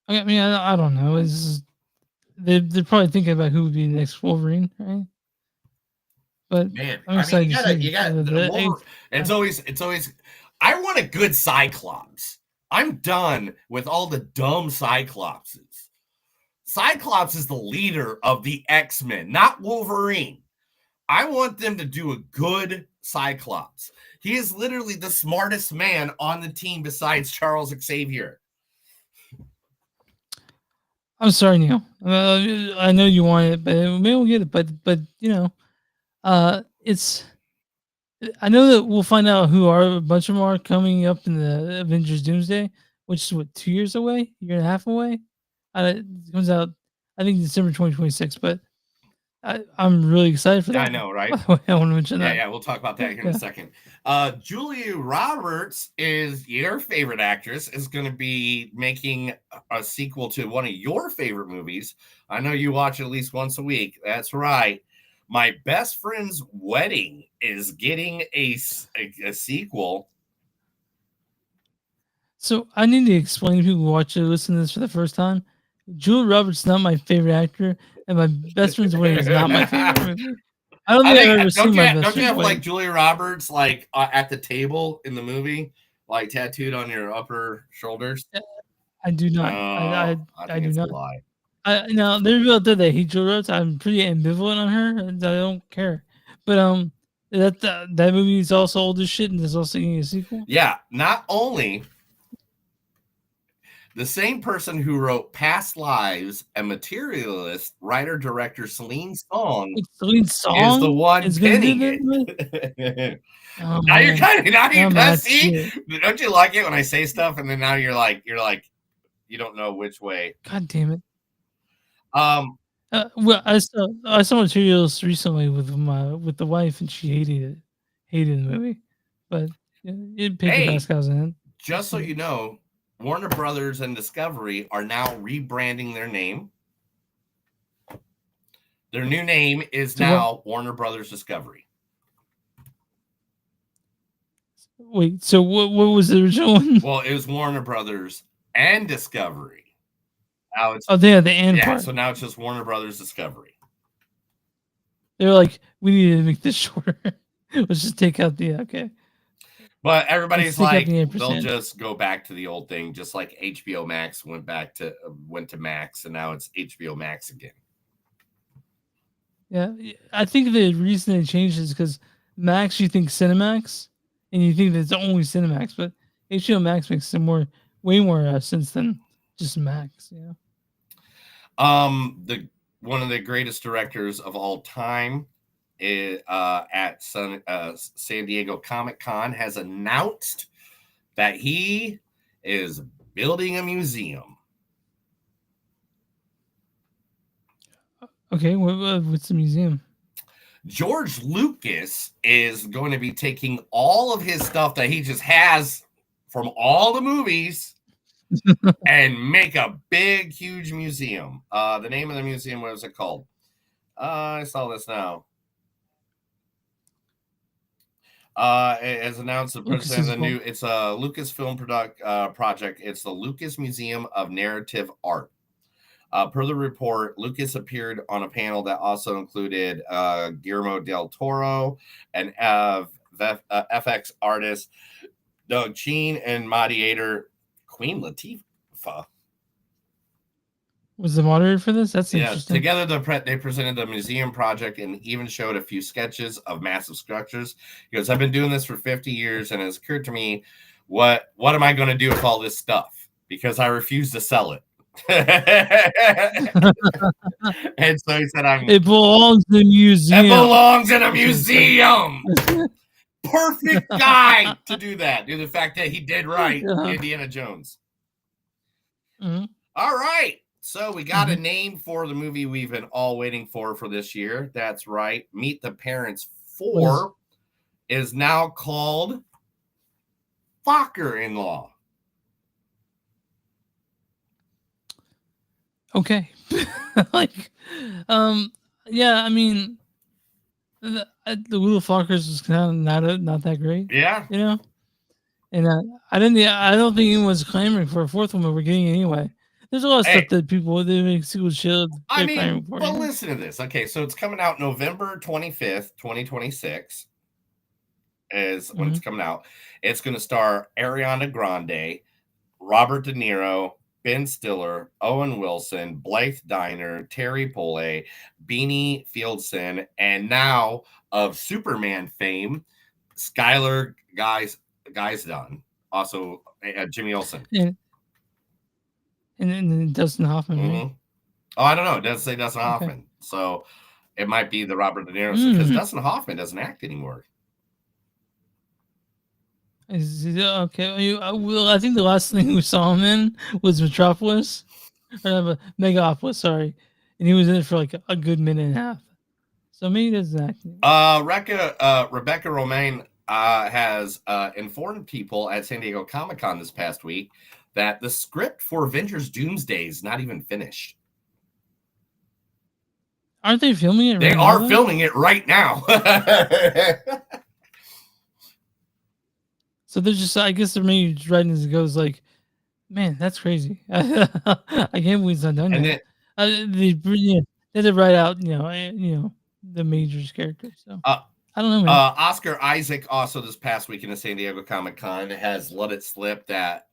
I mean, I don't know. They're probably thinking about who would be the next Wolverine, right? But man, I'm excited to see. It's always. I want a good Cyclops. I'm done with all the dumb Cyclopses. Cyclops is the leader of the X-Men, not Wolverine. I want them to do a good Cyclops. He is literally the smartest man on the team besides Charles Xavier. I'm sorry, Neil. I know you want it, but maybe we'll get it. But it's. I know that we'll find out who a bunch of them are coming up in the Avengers Doomsday, which is 2 years away, year and a half away. It comes out, I think, December 2026. But I'm really excited for that. I know, right? I want to mention that. Yeah, we'll talk about that here in a second. Julia Roberts is your favorite actress, is going to be making a sequel to one of your favorite movies. I know you watch it at least once a week. That's right. My Best Friend's Wedding is getting a sequel. So I need to explain to people who listen to this for the first time. Julia Roberts is not my favorite actor, and My Best Friend's Wedding is not my favorite movie. I don't think I've ever seen My Best Friend's Wedding. Don't you have like Julia Roberts like at the table in the movie, like tattooed on your upper shoulders? I do not. I do not. A lie. Now there's people out there that hate Julia Roberts. I'm pretty ambivalent on her, and I don't care. But That movie is also old as shit, and there's also getting a sequel. Yeah, not only the same person who wrote Past Lives and Materialist, writer-director Celine Song, Celine is Song the one is gonna do pinning that it. Oh, Now you're man. kind Now of see. shit. Don't you like it when I say stuff and then now you're like you don't know which way. God damn it. Um, Well, I saw Materials recently with the wife, and she hated the movie, but Pedro Hey, Pascal's in it. just so you know, Warner Brothers and Discovery are now rebranding their name. Their new name is To now Warner Brothers Discovery. Wait, so what was the original one? Well, it was Warner Brothers and Discovery. Now it's the and part. So now it's just Warner Brothers Discovery. They're like, we need to make this shorter. Let's just take out the okay. But everybody's like, the they'll 8%. just go back to the old thing, just like HBO Max went to Max, and now it's HBO Max again. Yeah, I think the reason they changed is because Max, you think Cinemax, and you think that it's only Cinemax, but HBO Max makes way more sense than just Max. Yeah. One of the greatest directors of all time is, at San Diego Comic-Con has announced that he is building a museum. Okay, what's the museum? George Lucas is going to be taking all of his stuff that he just has from all the movies and make a big, huge museum. The name of the museum, what is it called? I saw this now. It has announced the president of the new. It's a Lucasfilm project. It's the Lucas Museum of Narrative Art. Per the report, Lucas appeared on a panel that also included Guillermo del Toro and FX artist Doug Cheen and moderator Queen Latifah. Was the moderator for this? That's Yeah, interesting. together they presented the museum project and even showed a few sketches of massive structures. He goes, I've been doing this for 50 years, and it's occurred to me, what am I going to do with all this stuff? Because I refuse to sell it. And so he said, it belongs in a museum. It belongs in a museum. Perfect guy to do that. Due to the fact that he did write Indiana Jones. Mm-hmm. All right. So we got a name for the movie we've been all waiting for this year. That's right. Meet the Parents 4 is now called Focker-in-Law. Okay. Yeah, I mean, the Little Fockers was kind of not that great. Yeah. You know? And I don't think anyone was clamoring for a fourth one, but we're getting it anyway. There's a lot of stuff that people they make sequels should. I mean, well, listen to this. Okay, so it's coming out November 25th, 2026 is when it's coming out. It's going to star Ariana Grande, Robert De Niro, Ben Stiller, Owen Wilson, Blythe Diner, Terry Pole, Beanie Fieldson, and now of Superman fame, Skylar Guysdon, also Jimmy Olsen. And Dustin Hoffman. Right? Oh, I don't know. It doesn't say Dustin Hoffman. So it might be the Robert De Niro because Dustin Hoffman doesn't act anymore. Is it okay? Well, I think the last thing we saw him in was Metropolis, or Megapolis, sorry, and he was in it for like a good minute and a half. So maybe he doesn't act. Rebecca Romaine has informed people at San Diego Comic-Con this past week that the script for Avengers Doomsday is not even finished. Aren't they filming it? They are filming it right now. So they're just, I guess they're maybe just writing as it goes. Like, man, that's crazy. I can't believe it's not done yet. They did write out, the major characters. So I don't know, man. Oscar Isaac also this past weekend at San Diego Comic-Con has let it slip that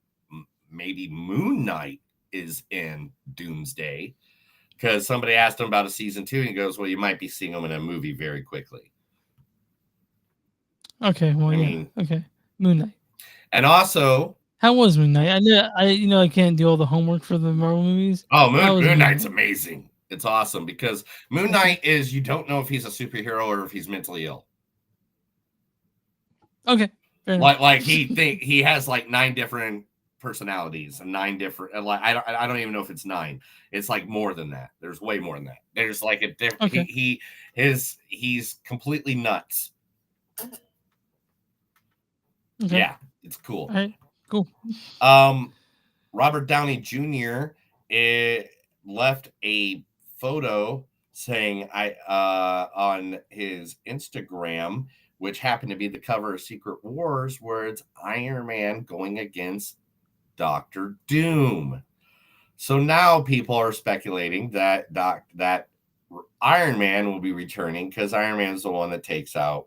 maybe Moon Knight is in Doomsday because somebody asked him about a season 2 and he goes, well, you might be seeing him in a movie very quickly. Okay, well, I yeah. mean, Okay, Moon Knight. and also, How was Moon Knight? I can't do all the homework for the Marvel movies. oh, How was Moon Moon Knight's Knight? amazing. It's awesome because Moon Knight is you don't know if he's a superhero or if he's mentally ill. Okay, fair enough. Like he has like 9 different personalities and 9 different, and like I don't even know if it's 9. It's like more than that. There's way more than that. There's like a different. Okay. He's completely nuts. Okay. Yeah, it's cool. All right, cool. Robert Downey Jr. left a photo saying on his Instagram, which happened to be the cover of Secret Wars, where it's Iron Man going against Dr. Doom. So now people are speculating that that Iron Man will be returning because Iron Man is the one that takes out.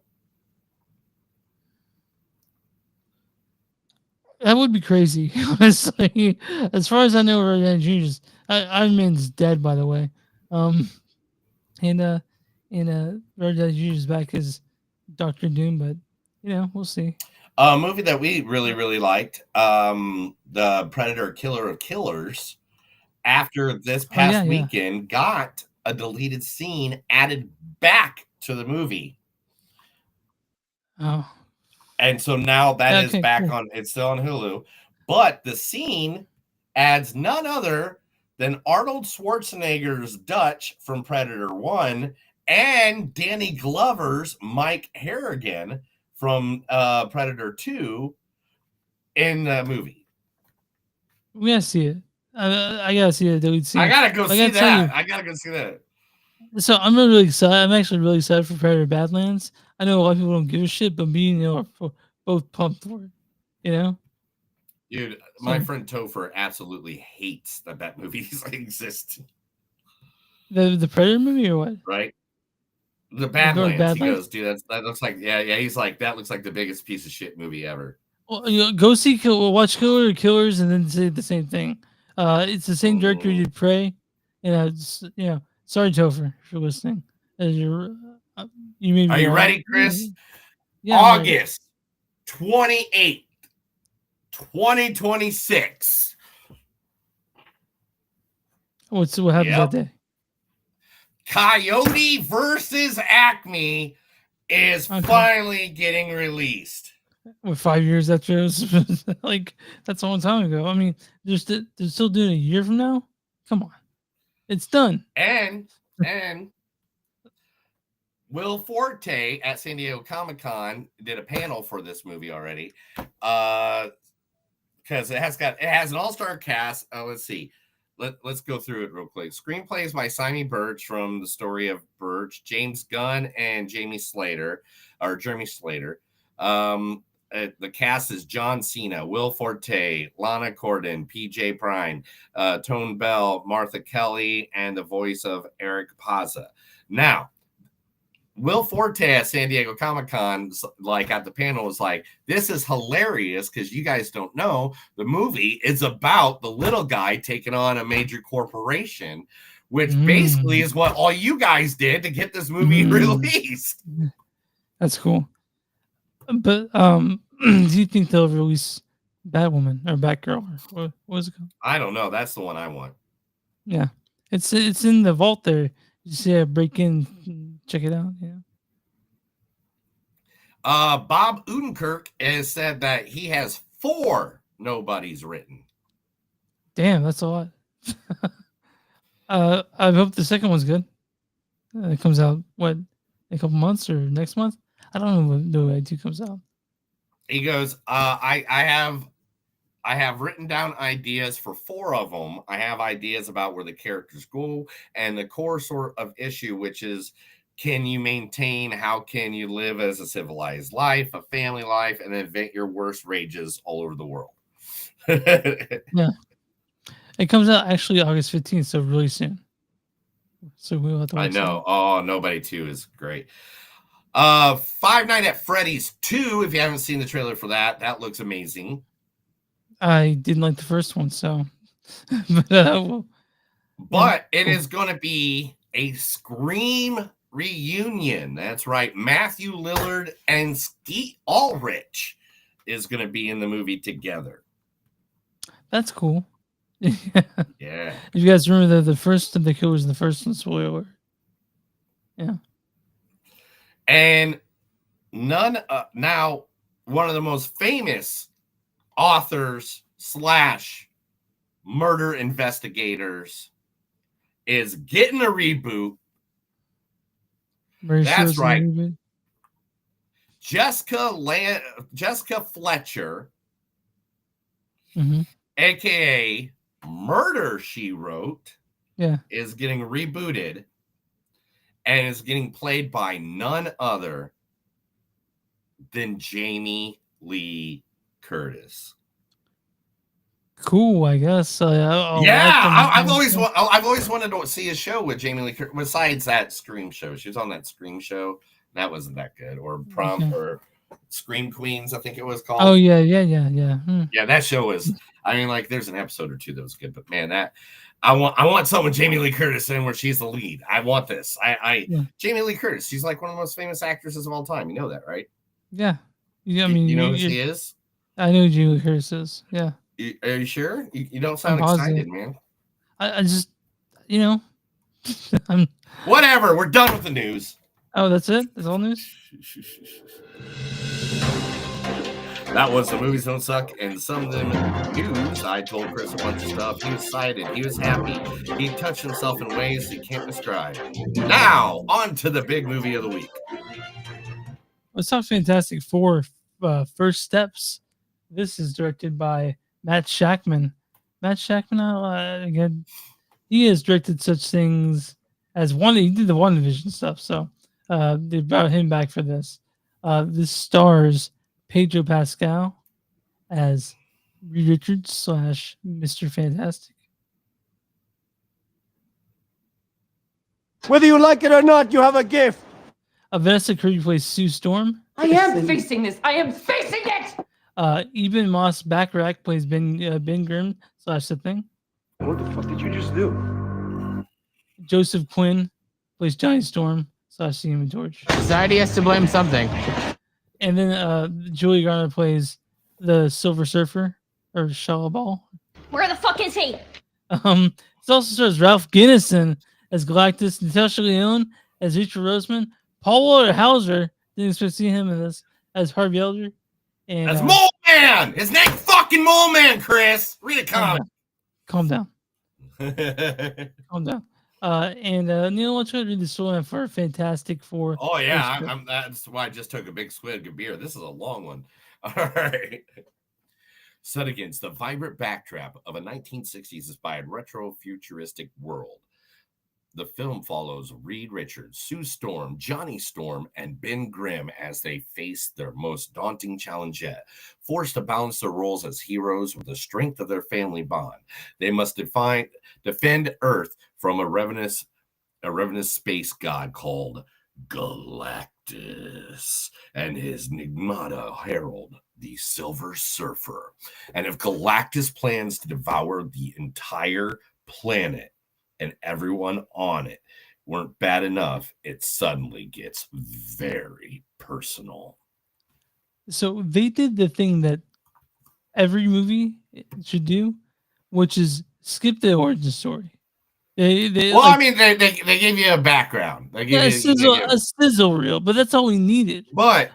That would be crazy, honestly. As far as I know, Iron Man's dead, by the way. And Robert Downey Jr. is back as Doctor Doom, but we'll see. A movie that we really liked, the Predator Killer of Killers, after this past weekend, got a deleted scene added back to the movie. Oh. And so now that is back cool. on, it's still on Hulu, but the scene adds none other than Arnold Schwarzenegger's Dutch from Predator 1 and Danny Glover's Mike Harrigan from Predator 2 in the movie. We gotta see it. I gotta see the deleted scene. I gotta go see that. I gotta go see that. So I'm really excited. I'm actually really excited for Predator Badlands. I know a lot of people don't give a shit, but me and are both pumped for it. Dude, my friend Topher absolutely hates that movies exist. The Predator movie or what? Right? The Badlands. He goes, dude, that looks like he's like, that looks like the biggest piece of shit movie ever. Well, go see watch Killers and then say the same thing. It's the same director who did Prey. Sorry, Topher, for listening. You may be Are you ready, Chris? Yeah, August 28th, 2026. What happens that day? Coyote versus Acme is finally getting released. With 5 years after it was like that's a long time ago. I mean, they're still doing a year from now. Come on, it's done. And Will Forte at San Diego Comic-Con did a panel for this movie already, because it has an all-star cast. Let's see. Let's go through it real quick. Screenplay is by Simon Birch from The Story of Birch, James Gunn, and Jeremy Slater. The cast is John Cena, Will Forte, Lana Corden, PJ Prime, Tone Bell, Martha Kelly, and the voice of Eric Paza. Now, Will Forte at San Diego Comic-Con, like at the panel, was like, this is hilarious because you guys don't know the movie is about the little guy taking on a major corporation, which basically is what all you guys did to get this movie released. That's cool. But do you think they'll release Batwoman or Batgirl? Or what is it called? I don't know. That's the one I want. Yeah, it's in the vault there. Just break in, check it out. Yeah. Bob Odenkirk has said that he has 4 nobodies written. Damn, that's a lot. I hope the second one's good. It comes out in a couple months or next month. I don't know when No 2 comes out. He goes, I have written down ideas for 4 of them. I have ideas about where the characters go and the core sort of issue, which is, can you maintain, how can you live as a civilized life, a family life, and then vent your worst rages all over the world? Yeah. It comes out actually August 15th, so really soon. So we'll have to watch. I know. Oh, Nobody 2 is great. Five Nights at Freddy's 2, if you haven't seen the trailer for that looks amazing. I didn't like the first one, so but it is going to be a Scream reunion. That's right. Matthew Lillard and Skeet Ulrich is going to be in the movie together. That's cool. Yeah. If you guys remember the first of the kill was the first one, spoiler. Yeah. And now one of the most famous authors / murder investigators is getting a reboot. That's right. Jessica Fletcher, aka Murder, She Wrote, is getting rebooted and is getting played by none other than Jamie Lee Curtis. Cool, I guess. I've always wanted to see a show with Jamie Lee Curtis. Besides that Scream show, she was on that Scream show. That wasn't that good. Or or Scream Queens, I think it was called. Oh yeah. Yeah, that show was. I mean, like, there's an episode or two that was good, but man, I want something with Jamie Lee Curtis in where she's the lead. I want this. Jamie Lee Curtis. She's like one of the most famous actresses of all time. You know that, right? Yeah. I mean, you know who she is? I know who Jamie Lee Curtis is. Yeah. Are you sure? You don't sound excited, man. I just, Whatever. We're done with the news. Oh, that's it? That's all news? That was The Movies Don't Suck, and some of them news. I told Chris a bunch of stuff. He was excited. He was happy. He touched himself in ways he can't describe. Now, on to the big movie of the week. Let's talk Fantastic Four First Steps. This is directed by Matt Shakman. Matt Shakman, again, he has directed such things as he did the WandaVision stuff, so they brought him back for this. This stars Pedro Pascal as Reed Richards / Mr. Fantastic. Whether you like it or not, you have a gift. Vanessa Kirby plays Sue Storm. I am facing this. I am facing it. Eben Moss Backrack plays Ben Grimm / The Thing. What the fuck did you just do? Joseph Quinn plays Johnny Storm / The Human Torch. Society has to blame something. And then Julie Garner plays the Silver Surfer or Shalabal. Where the fuck is he? It also stars Ralph Guinness as Galactus, Natasha Lyonne as Richard Roseman, Paul Walter Hauser, didn't expect to see him in this, as Harvey Elder. And that's Mole Man! His name's fucking Mole Man, Chris! Read a comic. Calm down. Calm down. And Neil, why don't you read the storyline for Fantastic Four? Oh, yeah. That's why I just took a big swig of beer. This is a long one. All right. Set against the vibrant backdrop of a 1960s-inspired retro-futuristic world, the film follows Reed Richards, Sue Storm, Johnny Storm, and Ben Grimm as they face their most daunting challenge yet. Forced to balance their roles as heroes with the strength of their family bond, they must defend Earth from a ravenous space god called Galactus and his Nigmata herald, the Silver Surfer. And if Galactus plans to devour the entire planet and everyone on it weren't bad enough, it suddenly gets very personal. So they did the thing that every movie should do, which is skip the origin story. They gave you a background. They gave a sizzle reel, but that's all we needed. But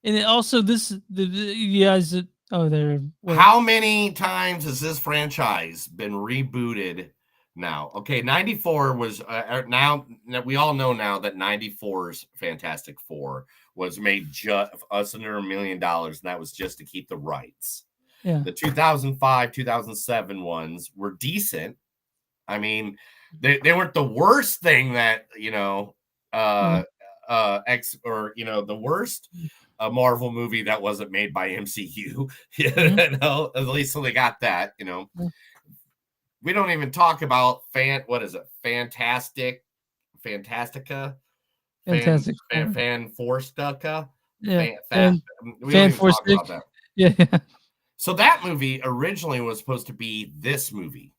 and it also you guys. How many times has this franchise been rebooted? Now, okay, 94 was now we all know now that 94's Fantastic Four was made just us under $1 million, and that was just to keep the rights. Yeah. The 2005, 2007 ones were decent. I mean, they weren't the worst thing that the worst Marvel movie that wasn't made by MCU. At least so they got that. We don't even talk about Fantastica? Fanforstica? Yeah. We don't even talk about that. Yeah. So that movie originally was supposed to be this movie.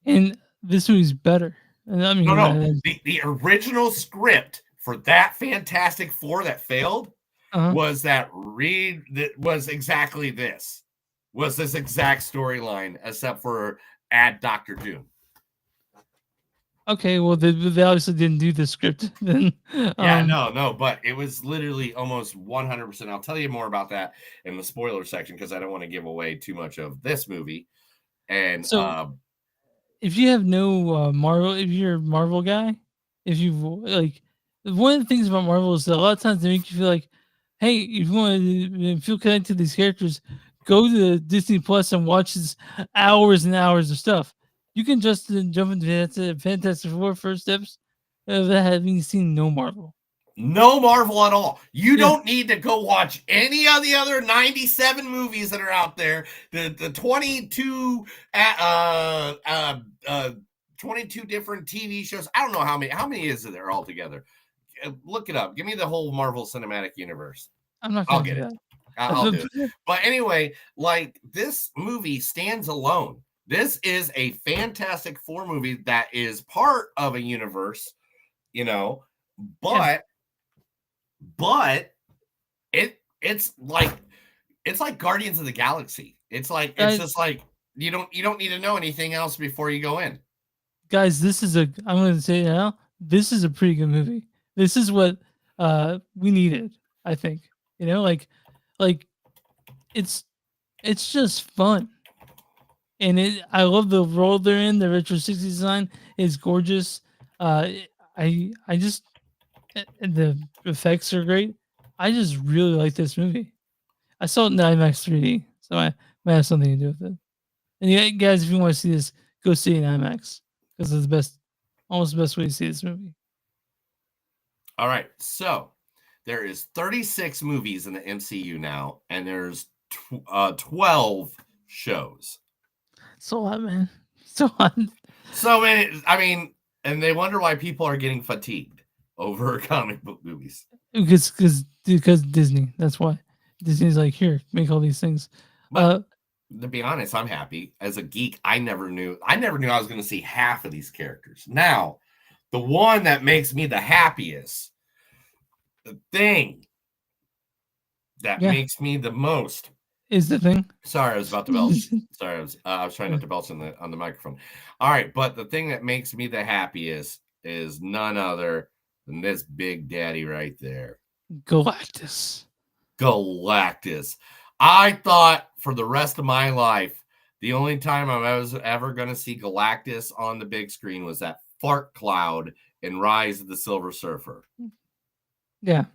And this movie's better. And I mean, No. The original script for that Fantastic Four that failed was that was exactly this. Was this exact storyline, except for add Doctor Doom. Okay, well, they obviously didn't do the script then. Yeah, no, but it was literally almost 100%. I'll tell you more about that in the spoiler section because I don't want to give away too much of this movie. And So, if you have no Marvel, if you're a Marvel guy, if you like, one of the things about Marvel is that a lot of times they make you feel like, hey, if you want to feel connected to these characters, go to Disney Plus and watch this hours and hours of stuff. You can just jump into Fantastic Four first steps of having seen no Marvel. No Marvel at all. You don't need to go watch any of the other 97 movies that are out there. The 22 22 different TV shows. I don't know how many is there altogether. Look it up. Give me the whole Marvel Cinematic Universe. I'm not I'll gonna get do it. that. I'll do it. But anyway, like this movie stands alone. This is a Fantastic Four movie that is part of a universe, you know, but it's like Guardians of the Galaxy. It's just like you don't need to know anything else before you go in. Guys, I'm going to say it now. This is a pretty good movie. This is what we needed, I think. You know, like it's just fun. And I love the world they're in. The retro 60s design is gorgeous. I just the effects are great. I just really like this movie. I saw it in IMAX 3D, so I might have something to do with it. And you guys, if you want to see this, go see it in IMAX because it's almost the best way to see this movie. All right, so there is 36 movies in the MCU now, and there's 12 shows. So what, man? So what? So many. I mean, and they wonder why people are getting fatigued over comic book movies. Because Disney. That's why Disney's like, here, make all these things. But to be honest, I'm happy. As a geek, I never knew I was going to see half of these characters. Now, the one that makes me the happiest, the thing that makes me the most is the Thing. Sorry, I was about to belch. Sorry, I was trying not to belch on the microphone. All right, but the thing that makes me the happiest is none other than this big daddy right there. Galactus. I thought for the rest of my life, the only time I was ever going to see Galactus on the big screen was that fart cloud in Rise of the Silver Surfer. Yeah.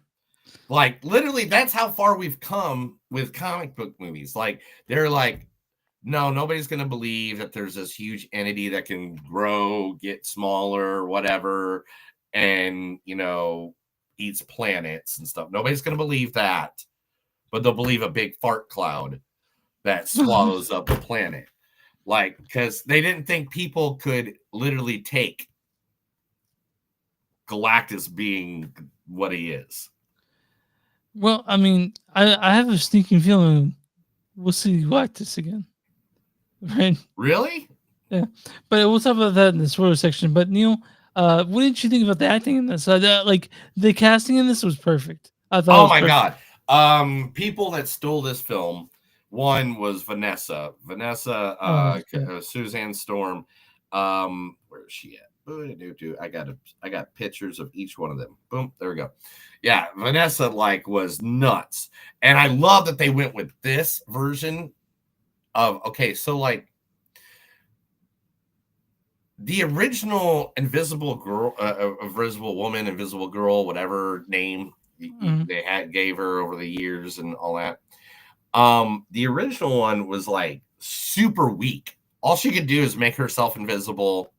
Like, literally, that's how far we've come with comic book movies. Like, they're like, no, nobody's going to believe that there's this huge entity that can grow, get smaller, whatever, and, you know, eats planets and stuff. Nobody's going to believe that, but they'll believe a big fart cloud that swallows up the planet. Like, because they didn't think people could literally take Galactus being what he is. Well, I mean, I have a sneaking feeling we'll see Galactus again. Right? Really? Yeah. But we'll talk about that in the spoiler section. But Neil, what did you think about the acting in this? Like the casting in this was perfect. I thought. Oh my god! People that stole this film. One was Vanessa, Suzanne Storm. Where is she at? I got pictures of each one of them. Boom, there we go. Yeah, Vanessa was nuts, and I love that they went with this version of so the original Invisible Girl, Invisible Woman, Invisible Girl, whatever name they gave her over the years and all that. The original one was super weak. All she could do is make herself invisible,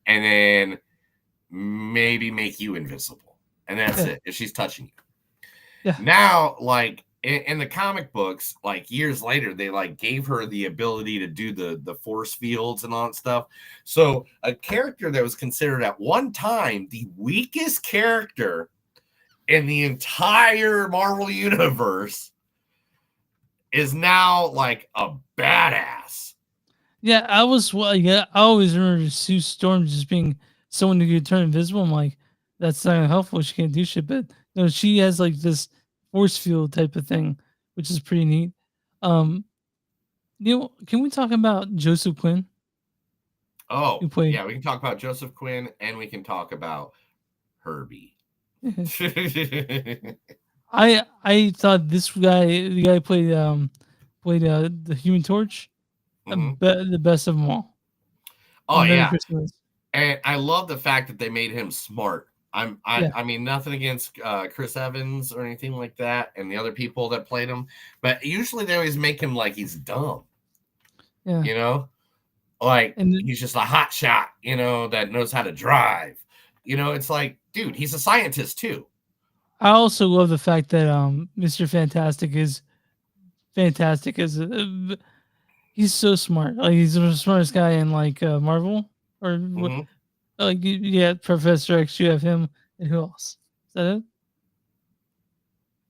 and then maybe make you invisible, and that's it. If she's touching you. Yeah. Now, in the comic books, years later, they gave her the ability to do the force fields and all that stuff. So a character that was considered at one time the weakest character in the entire Marvel universe is now a badass. Yeah, I always remember Sue Storm just being someone who could turn invisible. I'm like, that's not helpful. She can't do shit. But no, she has like this force field type of thing, which is pretty neat. Neil, can we talk about Joseph Quinn? Oh, Who played? yeah, we can talk about Joseph Quinn and we can talk about Herbie. I thought this guy, the guy played the Human Torch, the best of them all. Oh And Merry yeah, Christmas. and I love the fact that they made him smart. Yeah. I mean, nothing against Chris Evans or anything like that, and the other people that played him, but usually they always make him like he's dumb. Yeah. You know, like And he's just a hot shot, you know, that knows how to drive. You know, it's like, dude, he's a scientist too. I also love the fact that Mr. Fantastic is fantastic as he's so smart. Like he's the smartest guy in like Marvel or like yeah, Professor X. You have him, and who else? Is that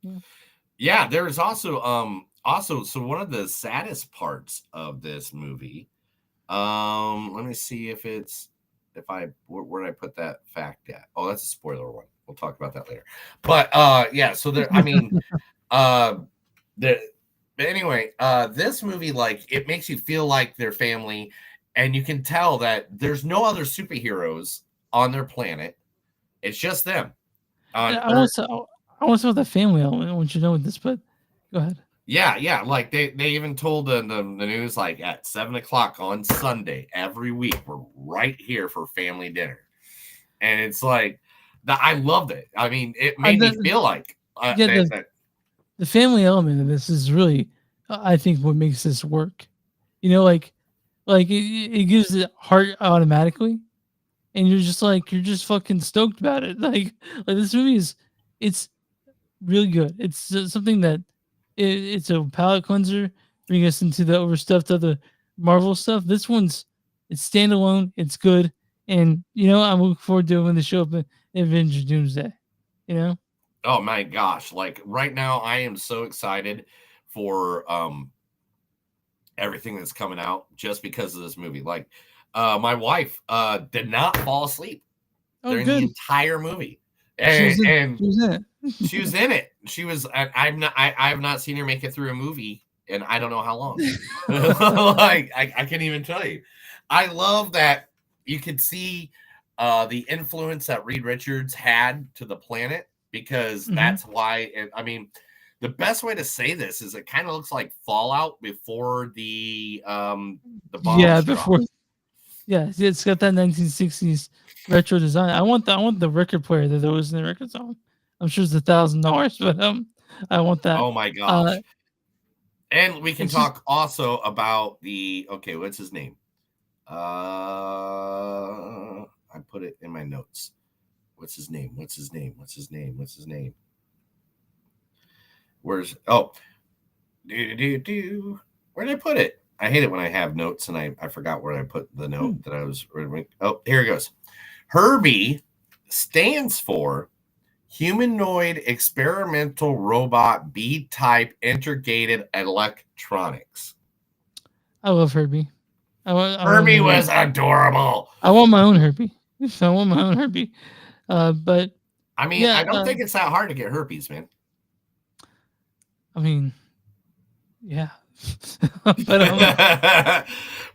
it? Yeah, there's also so one of the saddest parts of this movie. Let me see if where did I put that fact at? Oh, that's a spoiler one. We'll talk about that later. But yeah, so there, I mean, anyway, this movie, like, it makes you feel like their family, and you can tell that there's no other superheroes on their planet. It's just them. I want to talk about the family element. I want you to know this, but go ahead. Yeah. Like they even told the news, like, at 7:00 on Sunday every week, we're right here for family dinner. And it's like, I loved it. I mean, it made me feel like the family element of this is really, I think, what makes this work. You know, like it gives it heart automatically, and you're just fucking stoked about it. Like this movie it's really good. It's something that it's a palate cleanser, bring us into the overstuffed other Marvel stuff. This one's it's standalone. It's good, and you know I'm looking forward to it when they show up in Avengers Doomsday. You know. Oh my gosh! Like right now, I am so excited for everything that's coming out just because of this movie. Like, my wife did not fall asleep during the entire movie, and she was in it. She was in it. She was. I have not seen her make it through a movie, and I don't know how long. Like I can't even tell you. I love that you could see the influence that Reed Richards had to the planet, because that's why. I mean, the best way to say this is it kind of looks like Fallout before the bombs dropped. Yeah, it's got that 1960s retro design. I want the record player that there was in the record song. I'm sure it's $1,000, but I want that. Oh my gosh! And we can talk also about what's his name? I put it in my notes. What's his name? Where's where did I put it? I hate it when I have notes and I forgot where I put the note that I was reading. Oh, here it goes. Herbie stands for Humanoid Experimental Robot B-Type Integrated Electronics. I love Herbie. Herbie was adorable. I want my own Herbie. But I mean, I don't think it's that hard to get herpes, man. I mean, yeah.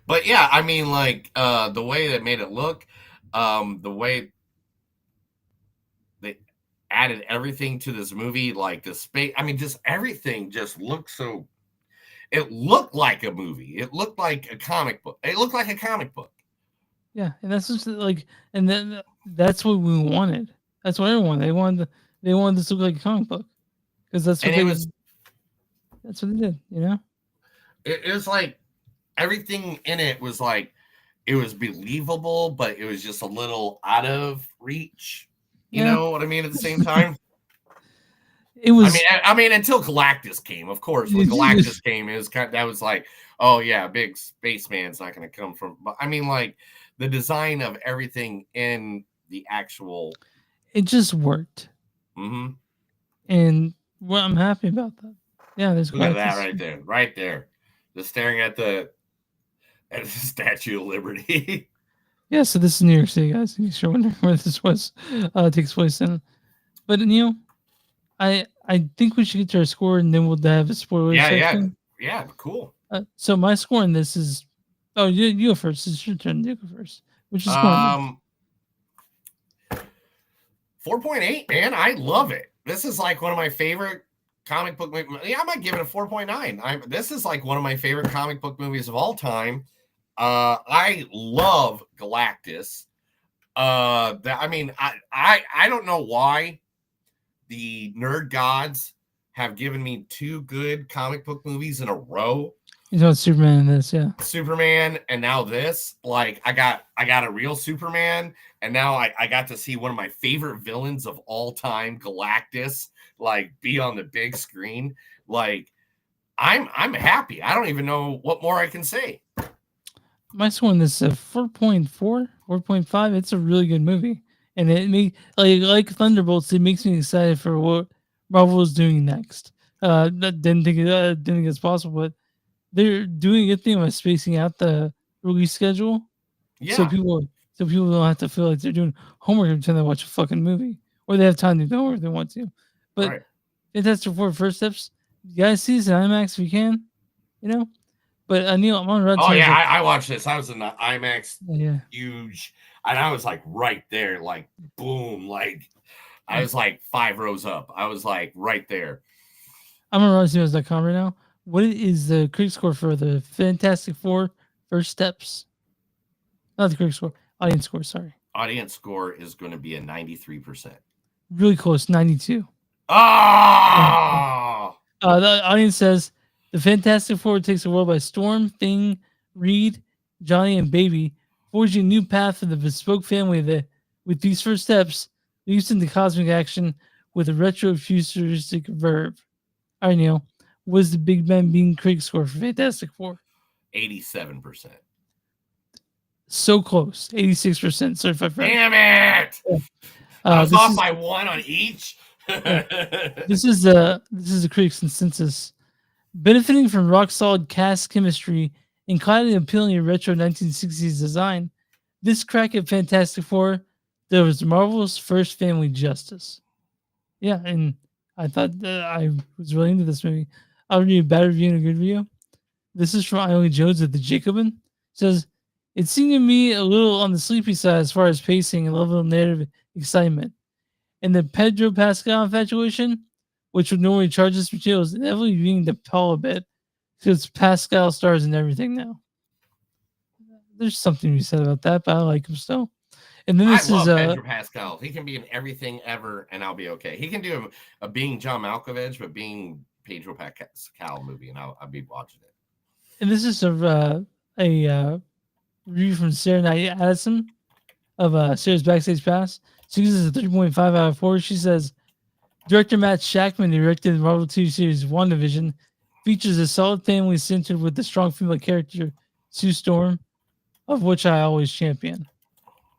but yeah, I mean, like the way that made it look, the way they added everything to this movie, like the space. I mean, just everything just looked so. It looked like a movie. It looked like a comic book. It looked like a comic book. Yeah, and that's just like, and then that's what we wanted. That's what everyone they wanted. They wanted this to look like a comic book, because that's what that's what they did. You know. It was like everything in it was like it was believable, but it was just a little out of reach. You know what I mean? At the same time, it was. I mean, until Galactus came, of course. When Galactus came, it was that was like, oh yeah, big spaceman's not going to come from. But I mean, like the design of everything in the actual. It just worked. Mm-hmm. And I'm happy about that. Yeah, there's look at that right there. Just staring at the Statue of Liberty. Yeah, so this is New York City, guys. In case you're wondering where this was takes place in. But Neil, I think we should get to our score, and then we'll have a spoiler section. Yeah. Cool. So my score in this is, you go first. It's your turn. You go first. Which is score? 4.8, man. I love it. This is like one of my favorite comic book movies. Yeah, I might give it a 4.9. This is like one of my favorite comic book movies of all time. I love Galactus. I don't know why the nerd gods have given me 2 good comic book movies in a row. You know, Superman in this, yeah. Superman, and now this. Like, I got a real Superman, and now I got to see one of my favorite villains of all time, Galactus, like, be on the big screen. Like, I'm happy. I don't even know what more I can say. My score on this is a 4.4, 4.5. It's a really good movie, and it like Thunderbolts. It makes me excited for what Marvel is doing next. Didn't think it's possible, but they're doing a good thing by spacing out the release schedule, so people don't have to feel like they're doing homework every time they watch a fucking movie, or they have time to do homework if they want to. But Fantastic Four First Steps, you guys see this in IMAX if you can, you know. But Neil, I'm on Red. Oh yeah, I watched this. I was in the IMAX, huge, and I was like right there, like boom, like I was like 5 rows up. I was like right there. I'm on RottenTomatoes.com right now. What is the critic score for the Fantastic Four First Steps? Not the critic score, audience score. Sorry. Audience score is going to be a 93%. Really close, 92. Oh! The audience says the Fantastic Four takes the world by storm. Thing, Reed, Johnny, and Baby, forging a new path for the bespoke family that, with these first steps, leaps into cosmic action with a retro futuristic verb. All right, Neil. What is the Big Ben Bean critic score for Fantastic Four? 87%. So close. 86%. Certified friend. Damn it! I was off by 1 on each. This is the critics' consensus. Benefiting from rock solid cast chemistry and clouded appealing retro 1960s design, this crack at Fantastic Four delivers Marvel's first family justice. Yeah, and I thought that I was really into this movie. I'll read a bad review and a good review. This is from Eileen Jones at the Jacobin. It says, it seemed to me a little on the sleepy side as far as pacing and level of narrative excitement. And the Pedro Pascal infatuation, which would normally charge this material, is inevitably being to pall a bit because Pascal stars in everything now. There's something to be said about that, but I like him still. And then this I is love Pedro Pascal. He can be in everything ever, and I'll be okay. He can do a being John Malkovich, but being Pedro Pascal movie, and I'll be watching it. And this is a review from Sarah Knight Addison of Sarah's Backstage Pass. She gives us a 3.5 out of 4. She says, director Matt Shackman, who directed the Marvel TV series WandaVision, features a solid family centered with the strong female character Sue Storm, of which I always champion.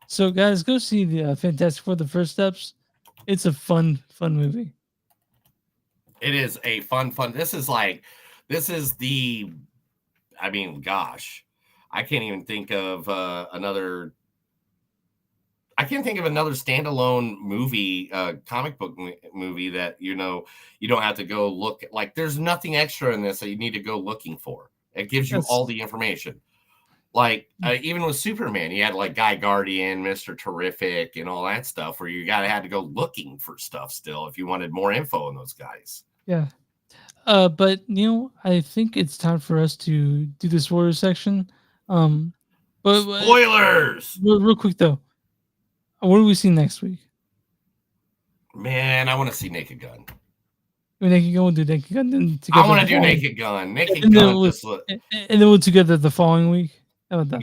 So, guys, go see the Fantastic Four: The First Steps. It's a fun movie. It is a fun. This is the. I mean, gosh, I can't even think of another. I can't think of another standalone movie, comic book movie that you don't have to go look at. Like, there's nothing extra in this that you need to go looking for. It gives you all the information. Like, even with Superman, you had like Guy Guardian, Mr. Terrific, and all that stuff where you had to go looking for stuff still if you wanted more info on those guys. Yeah. But I think it's time for us to do the spoiler section. But spoilers. Real quick though, what do we see next week? Man, I want to see Naked Gun. Naked Gun, we'll do Naked Gun. Then I want to do Naked Gun. And then we'll together the following week. How about that?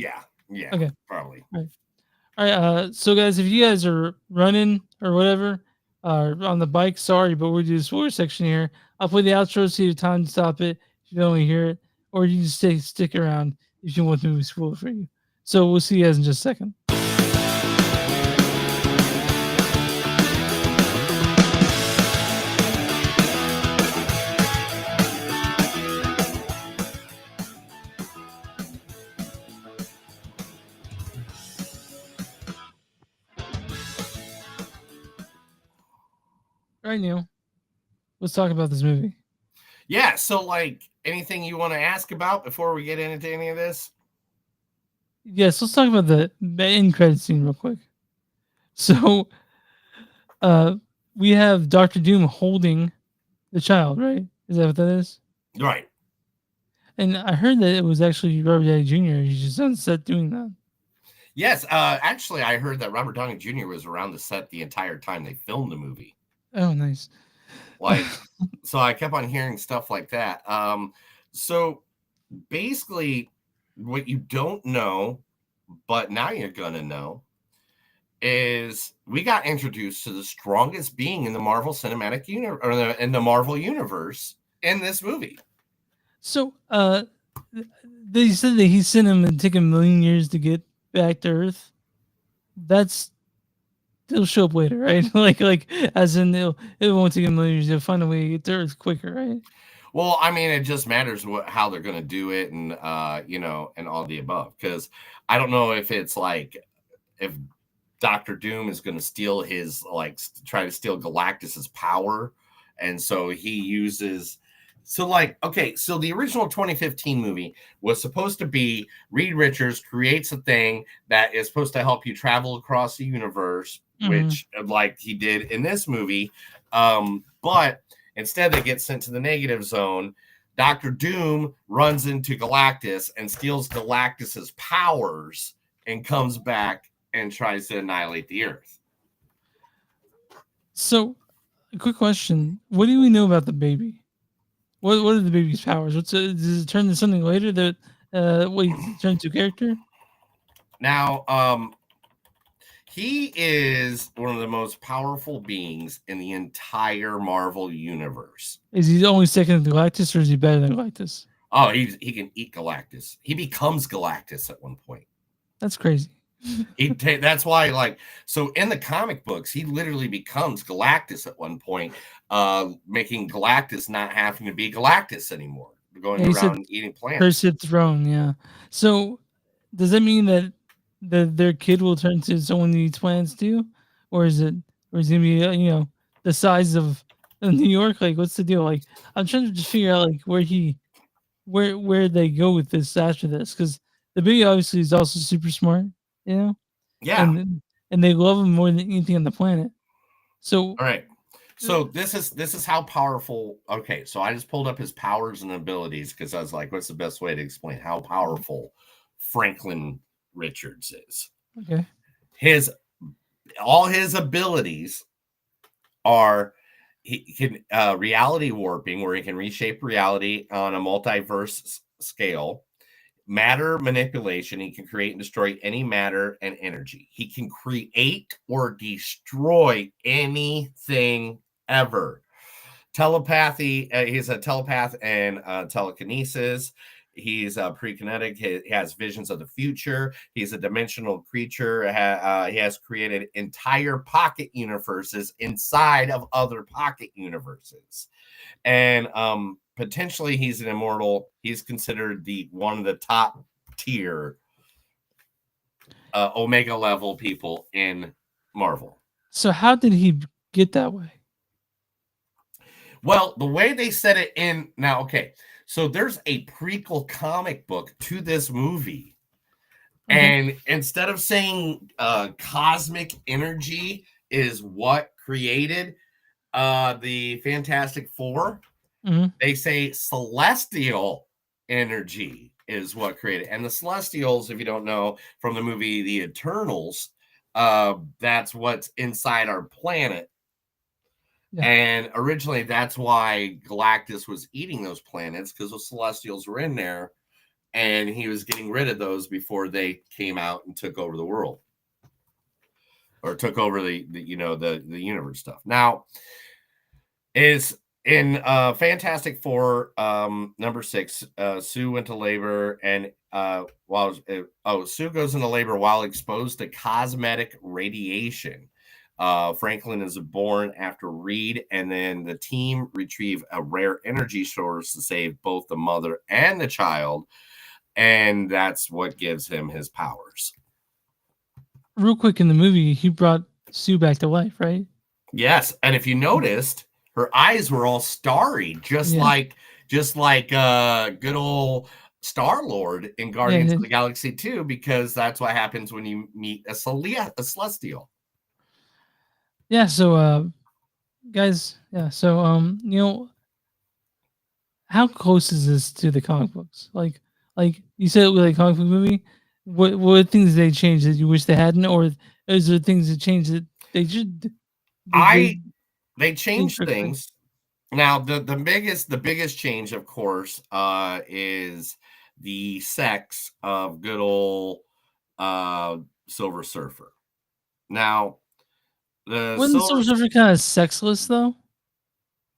Yeah. Okay. Probably. All right. So guys, if you guys are running or whatever, on the bike, sorry, but we'll do the spoiler section here. I'll play the outro so you have time to stop it if you don't want to hear it, or you can stick around if you want the movie spoiled for you. So we'll see you guys in just a second. right, Neil. Let's talk about this movie. Yeah. So, like, anything you want to ask about before we get into any of this? Yes, let's talk about the end credit scene real quick. So, we have Doctor Doom holding the child, right? Is that what that is? Right. And I heard that it was actually Robert Downey Jr. He's just on set doing that. Yes. Actually, I heard that Robert Downey Jr. was around the set the entire time they filmed the movie. Oh, nice. Like, so I kept on hearing stuff like that. So basically, what you don't know, but now you're gonna know, is we got introduced to the strongest being in the Marvel Cinematic Universe, or in the Marvel Universe, in this movie. So, they said that he sent him and take a million years to get back to Earth. That's they'll show up later, right? like as in it won't take a million years. They'll find a way to get to Earth quicker, right? Well, I mean, it just matters how they're going to do it, and and all the above. Because I don't know if it's like if Doctor Doom is going to steal his try to steal Galactus's power, and so he uses. So, so the original 2015 movie was supposed to be Reed Richards creates a thing that is supposed to help you travel across the universe, which like he did in this movie. But instead they get sent to the negative zone. Dr. Doom runs into Galactus and steals Galactus's powers and comes back and tries to annihilate the Earth. So, a quick question. What do we know about the baby? What are the baby's powers? Does it turn into something later that he turns to character? Now, he is one of the most powerful beings in the entire Marvel universe. Is he only second to Galactus, or is he better than Galactus? Oh, he can eat Galactus. He becomes Galactus at one point. That's crazy. That's why, so in the comic books, he literally becomes Galactus at one point, making Galactus not having to be Galactus anymore, going around eating plants. Cursed throne, yeah. So, does that mean that their kid will turn to someone who eats plants too, or is it gonna be the size of New York? Like, what's the deal? Like, I'm trying to just figure out where they go with this after this, because the baby obviously is also super smart. Yeah, and they love him more than anything on the planet. So, all right. So this is how powerful. Okay, so I just pulled up his powers and abilities because I was like, what's the best way to explain how powerful Franklin Richards is? Okay. All his abilities are he can reality warping, where he can reshape reality on a multiverse scale. Matter manipulation, he can create and destroy any matter and energy. He can create or destroy anything ever. Telepathy, he's a telepath and telekinesis. He's pre-kinetic. He has visions of the future. He's a dimensional creature. He has created entire pocket universes inside of other pocket universes. And potentially he's an immortal. He's considered one of the top tier Omega level people in Marvel. So how did he get that way? Well, the way they said it in now, okay. So there's a prequel comic book to this movie. And instead of saying cosmic energy is what created the Fantastic Four, they say celestial energy is what created. And the Celestials, if you don't know from the movie The Eternals, that's what's inside our planet. Yeah. And originally that's why Galactus was eating those planets, because the Celestials were in there, and he was getting rid of those before they came out and took over the world, or took over the universe stuff. Now, is in Fantastic Four number 6, Sue went to labor, and Sue goes into labor while exposed to cosmetic radiation. Franklin is born after Reed, and then the team retrieve a rare energy source to save both the mother and the child, and that's what gives him his powers. Real quick, in the movie, he brought Sue back to life, right? Yes, and if you noticed, her eyes were all starry, just like good old Star-Lord in Guardians of the Galaxy 2, because that's what happens when you meet a celestial. Yeah, so guys, how close is this to the comic books? Like you said with a comic book movie, what things did they change that you wish they hadn't, or is there things that changed that they should? They changed things. Now the biggest change, of course, is the sex of good old Silver Surfer. Now Wasn't Silver Surfer kind of sexless though?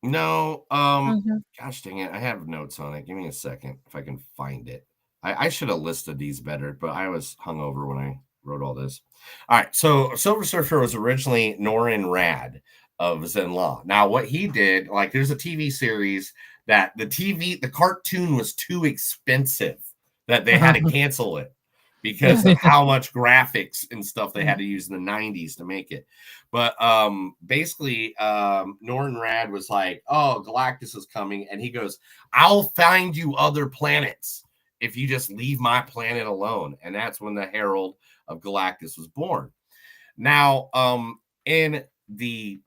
No, gosh dang it, I have notes on it. Give me a second if I can find it. I should have listed these better, but I was hungover when I wrote all this. All right, so Silver Surfer was originally Norrin Rad of Zenla. Now, what he did, like, there's a TV series that the cartoon was too expensive that they had to cancel it because of how much graphics and stuff they had to use in the 90s to make it. But basically, Norrin Rad was like, oh, Galactus is coming. And he goes, I'll find you other planets if you just leave my planet alone. And that's when the Herald of Galactus was born. Now, in the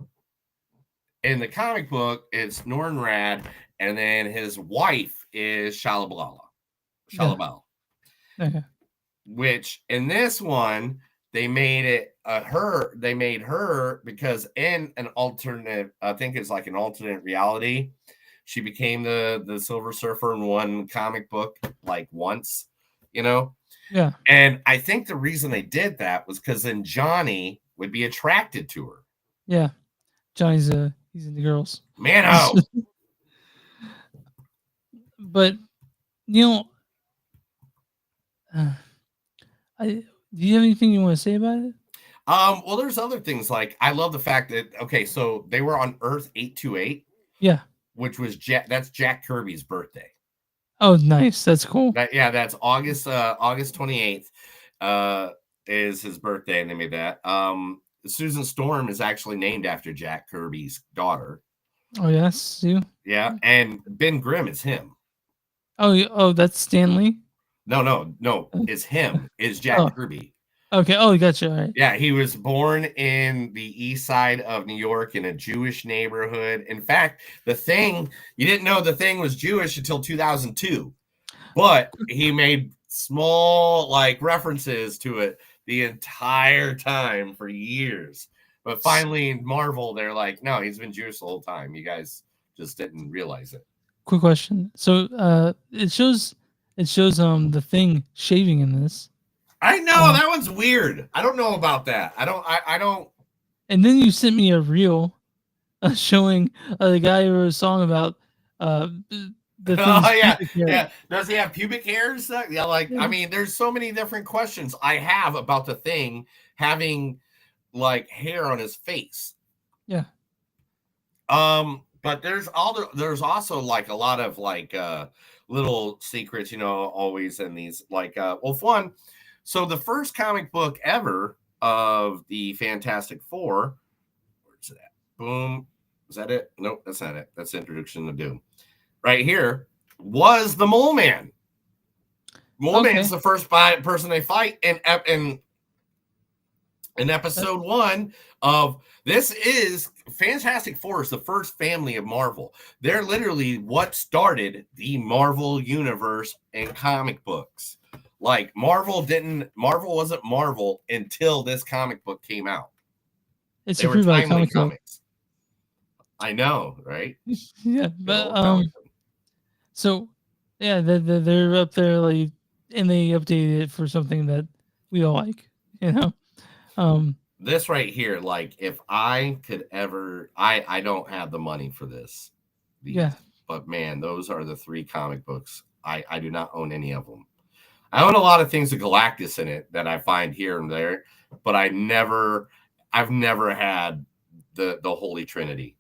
comic book, it's Norrin Rad, and then his wife is Shalabala. Okay. Which in this one, they made it her. They made her because in an alternate, I think it's like an alternate reality, she became the Silver Surfer in one comic book, like once, Yeah. And I think the reason they did that was because then Johnny would be attracted to her. Yeah. Johnny's he's into girls. Man, oh. But do you have anything you want to say about it? Well, there's other things, like I love the fact that so they were on Earth 828. Yeah. Which was that's Jack Kirby's birthday. Oh, nice. That's cool. That's August 28th is his birthday, and they made that. Susan Storm is actually named after Jack Kirby's daughter. Oh, yes, you. Yeah, and Ben Grimm is him. Oh, that's Stanley. No, it's him. It's Jack Kirby. Okay. Oh, gotcha. All right. Yeah, he was born in the east side of New York in a Jewish neighborhood. In fact, you didn't know the Thing was Jewish until 2002, but he made small references to it the entire time for years. But finally in Marvel, they're like, no, he's been Jewish the whole time. You guys just didn't realize it. Quick question. So it shows the Thing shaving in this. I know that one's weird. I don't know about that. I don't. And then you sent me a reel showing the guy who wrote a song about the Thing's pubic hair. Yeah. Does he have pubic hair and stuff? Yeah, I mean, there's so many different questions I have about the Thing having hair on his face. Yeah. But there's also a lot of little secrets, always in these one. So the first comic book ever of the Fantastic Four, where's it at? Boom. Is that it? Nope, that's not it. That's the Introduction to Doom. Right here was the Mole Man. Mole Man's the first person they fight in episode 1 of this is Fantastic Four is the first family of Marvel. They're literally what started the Marvel universe and comic books. Marvel wasn't Marvel until this comic book came out. It's a pre comic comics. I know, right? Yeah, but so yeah, they're up there and they updated it for something that we all like, This right here, if I could ever, I don't have the money for this. But man, those are the 3 comic books. I do not own any of them. I own a lot of things with Galactus in it that I find here and there, but I've never had the Holy Trinity.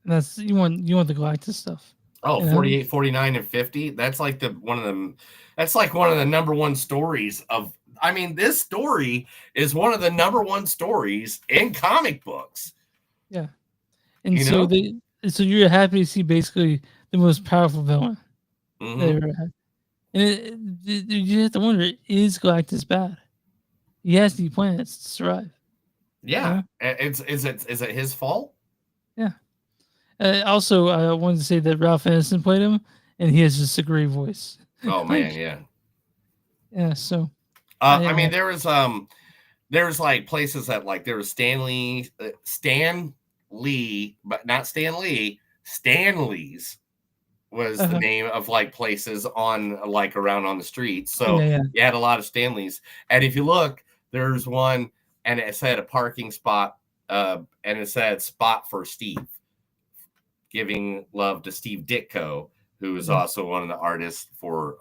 That's you want the Galactus stuff. Oh, 48, 49, and 50. That's one of the number one stories of. I mean, this story is one of the number one stories in comic books. Yeah, And You so know? so you're happy to see basically the most powerful villain they Mhm. ever had. And you have to wonder, is Galactus bad? He has the planets to survive. Yeah. Is it his fault? Yeah. Also, I wanted to say that Ralph Ineson played him, and he has just a great voice. Oh man, Like, yeah. yeah. So, I mean, there was like places that like there was Stan Lee, but not Stan Lee. Stanley's was the Uh-huh. name of like places on like around on the streets. So Yeah, yeah. you had a lot of Stanleys. And if you look, there's one and it said a parking spot, and it said spot for Steve, giving love to Steve Ditko, who is Yeah. also one of the artists for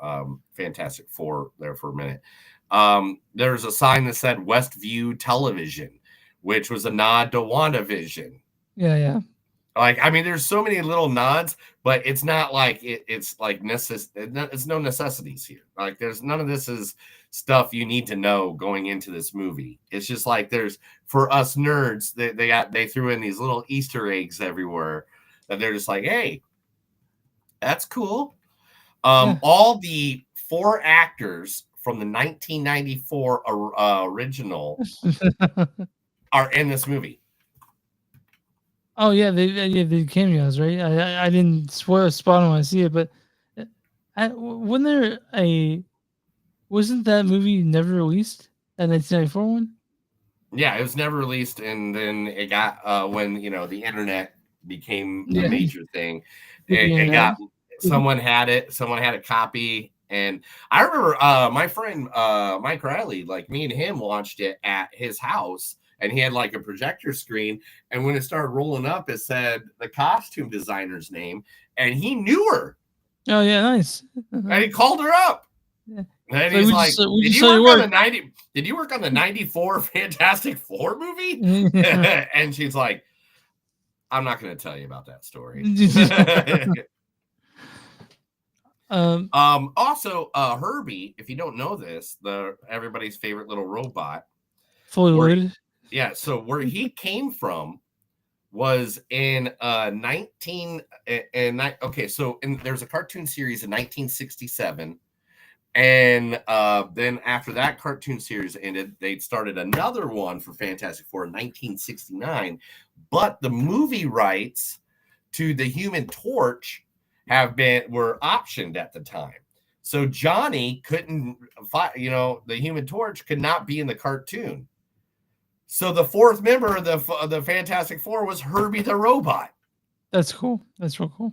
Fantastic Four there for a minute. There's a sign that said Westview Television, which was a nod to WandaVision. Yeah, yeah. Like, I mean, there's so many little nods, but it's not like it's like it's no necessities here. Like, there's none of this is stuff you need to know going into this movie. It's just like there's for us nerds, they threw in these little Easter eggs everywhere that they're just like, hey, that's cool. All the 4 actors from the 1994 original are in this movie. Oh yeah, they cameos, right? I didn't spot them when I see it, but wasn't that movie never released? That 1994 one? Yeah, it was never released, and then it got when the internet became a Yeah. major thing. With the It got internet. someone had a copy, and I remember my friend Mike Riley, like me and him watched it at his house. And he had like a projector screen. And when it started rolling up, it said the costume designer's name. And he knew her. Oh yeah, nice. And he called her up. Yeah. And So he's we like, just- we did just you saw your work on work." the 90? Did you work on the 94 Fantastic Four movie? Yeah. And she's like, I'm not going to tell you about that story. Also, Herbie, if you don't know this, everybody's favorite little robot. Fully loaded. Yeah, so where he came from was in there's a cartoon series in 1967, and then after that cartoon series ended, they started another one for Fantastic Four in 1969, but the movie rights to the Human Torch were optioned at the time. So Johnny couldn't the Human Torch could not be in the cartoon. So the 4th member of the Fantastic Four was Herbie the Robot. That's cool. That's real cool.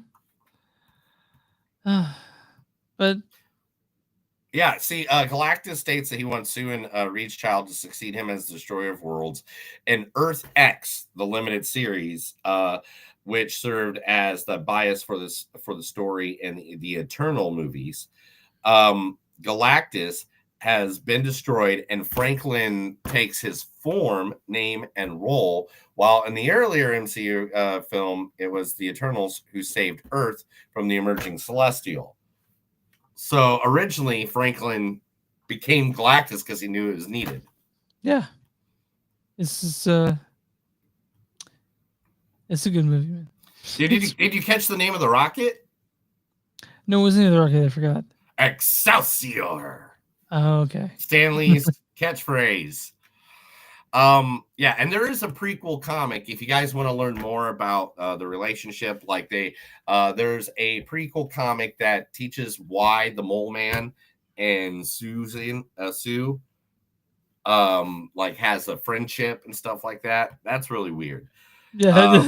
But yeah, see, Galactus states that he wants Sue and Reed's child to succeed him as Destroyer of Worlds. And Earth X, the limited series, which served as the bias for the story in the Eternal movies, Galactus has been destroyed, and Franklin takes his form, name, and role, while in the earlier MCU film, it was the Eternals who saved Earth from the emerging Celestial. So originally, Franklin became Galactus because he knew it was needed. yeah, it's a good movie, man. Did you catch the name of the rocket? No, it wasn't the rocket. I forgot. Excelsior. Oh, okay. Stanley's catchphrase. Yeah, and there is a prequel comic. If you guys want to learn more about the relationship, like there's a prequel comic that teaches why the Mole Man and Sue like has a friendship and stuff like that. That's really weird. Yeah.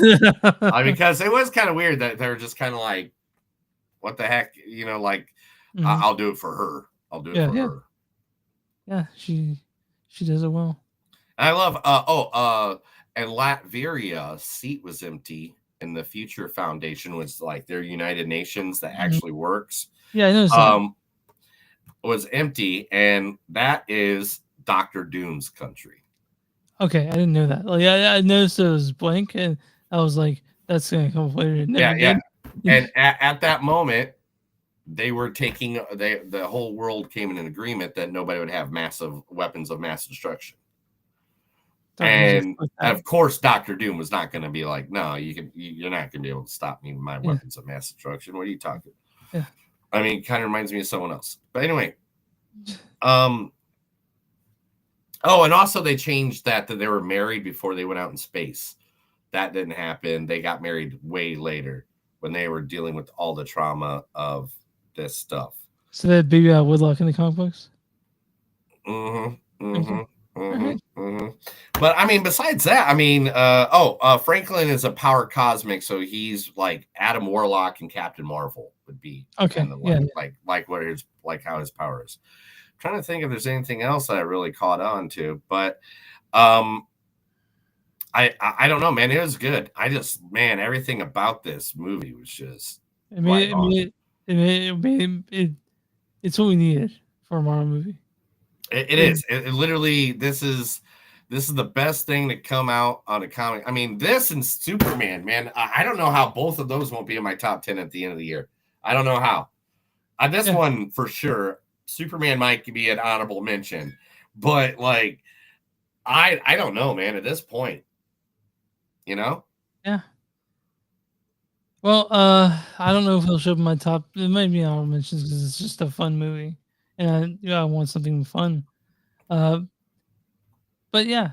Because it was kind of weird that they're just kind of like, what the heck, like Mhm. I'll do it for her. I'll do it for her. Yeah, she does it well. I love and Latveria seat was empty, and the Future Foundation was like their United Nations that actually works. Yeah, I noticed that. Was empty, and that is Dr. Doom's country. Okay, I didn't know that. Like, I noticed it was blank, and I was like, "That's gonna come up later." It never Yeah. did. And at that moment, they were taking the whole world came in an agreement that nobody would have massive weapons of mass destruction. And of course, Dr. Doom was not going to be like, no, you're not going to be able to stop me with my weapons of mass destruction. What are you talking? Yeah. I mean, kind of reminds me of someone else. But anyway, oh, and also they changed that they were married before they went out in space. That didn't happen. They got married way later when they were dealing with all the trauma of this stuff. So that baby Woodlock in the comic books. But I mean, besides that, I mean, Franklin is a power cosmic, so he's like Adam Warlock and Captain Marvel would be. Okay, kind of like how his power is. I'm trying to think if there's anything else that I really caught on to, but I don't know, man. It was good. Everything about this movie was just. It's what we needed for a Marvel movie. It is. It literally, this is the best thing to come out on a comic. I mean, this and Superman, man. I don't know how both of those won't be in my top 10 at the end of the year. I don't know how. This one for sure. Superman might be an honorable mention, but like, I don't know, man. At this point, you know. Yeah. Well, I don't know if it'll show up in my top. It might be honorable mentions because it's just a fun movie, and I want something fun. But yeah,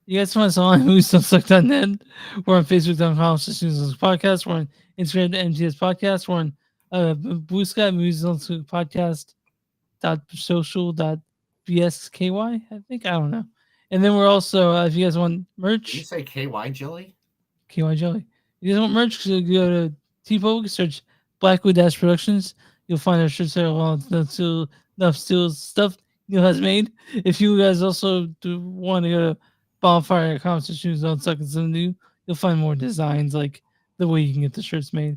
you guys find us on moviesdon'tsuck.net. We're on Facebook.com/podcast. We're on Instagram MTS Podcast. We're on Blue Sky Movies Don't Suck Podcast.social.bsky. I think, I don't know. And then we're also, if you guys want merch, Did you say KY Jelly? KY Jelly. If you guys want merch, go to TeePublic, search Blackwood Dash Productions. You'll find our shirts there along with enough steel stuff Neil has made. If you guys also do want to go to Bonfire Competitions Don't Suck and something new, you'll find more designs like the way you can get the shirts made.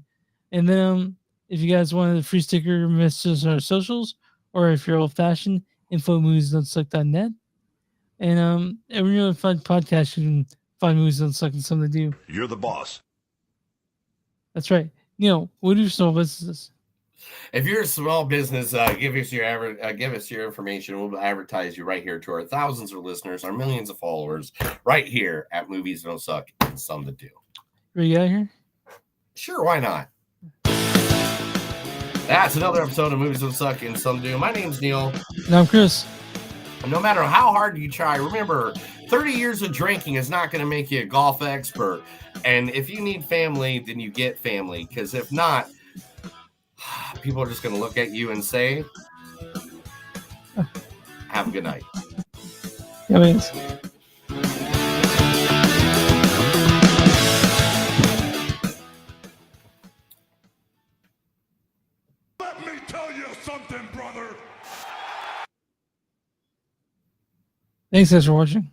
And then if you guys want a free sticker, message our socials, or if you're old fashioned, info@moviesdon'tsuck.net. And every other fun podcast you can find Movies Don't Suck and something to do. You're the boss. That's right. Neil, what do your small businesses? If you're a small business, give us your information. We'll advertise you right here to our thousands of listeners, our millions of followers, right here at Movies Don't Suck and Some to Do. Are you out here? Sure, why not? That's another episode of Movies Don't Suck and Some to Do. My name's Neil. And I'm Chris. No matter how hard you try, remember, 30 years of drinking is not going to make you a golf expert. And if you need family, then you get family. Because if not, people are just going to look at you and say, have a good night. Yeah, man. Let me tell you something, brother. Thanks, guys, for watching.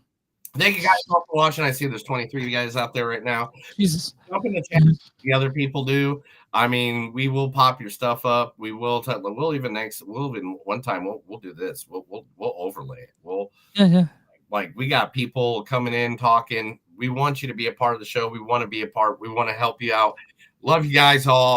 Thank you guys all for watching. I see there's 23 of you guys out there right now. Jesus. Jump in the chat. The other people do. I mean, we will pop your stuff up. We will. We'll even one time we'll do this. We'll overlay it. Like we got people coming in talking. We want you to be a part of the show. We want to be a part. We want to help you out. Love you guys all.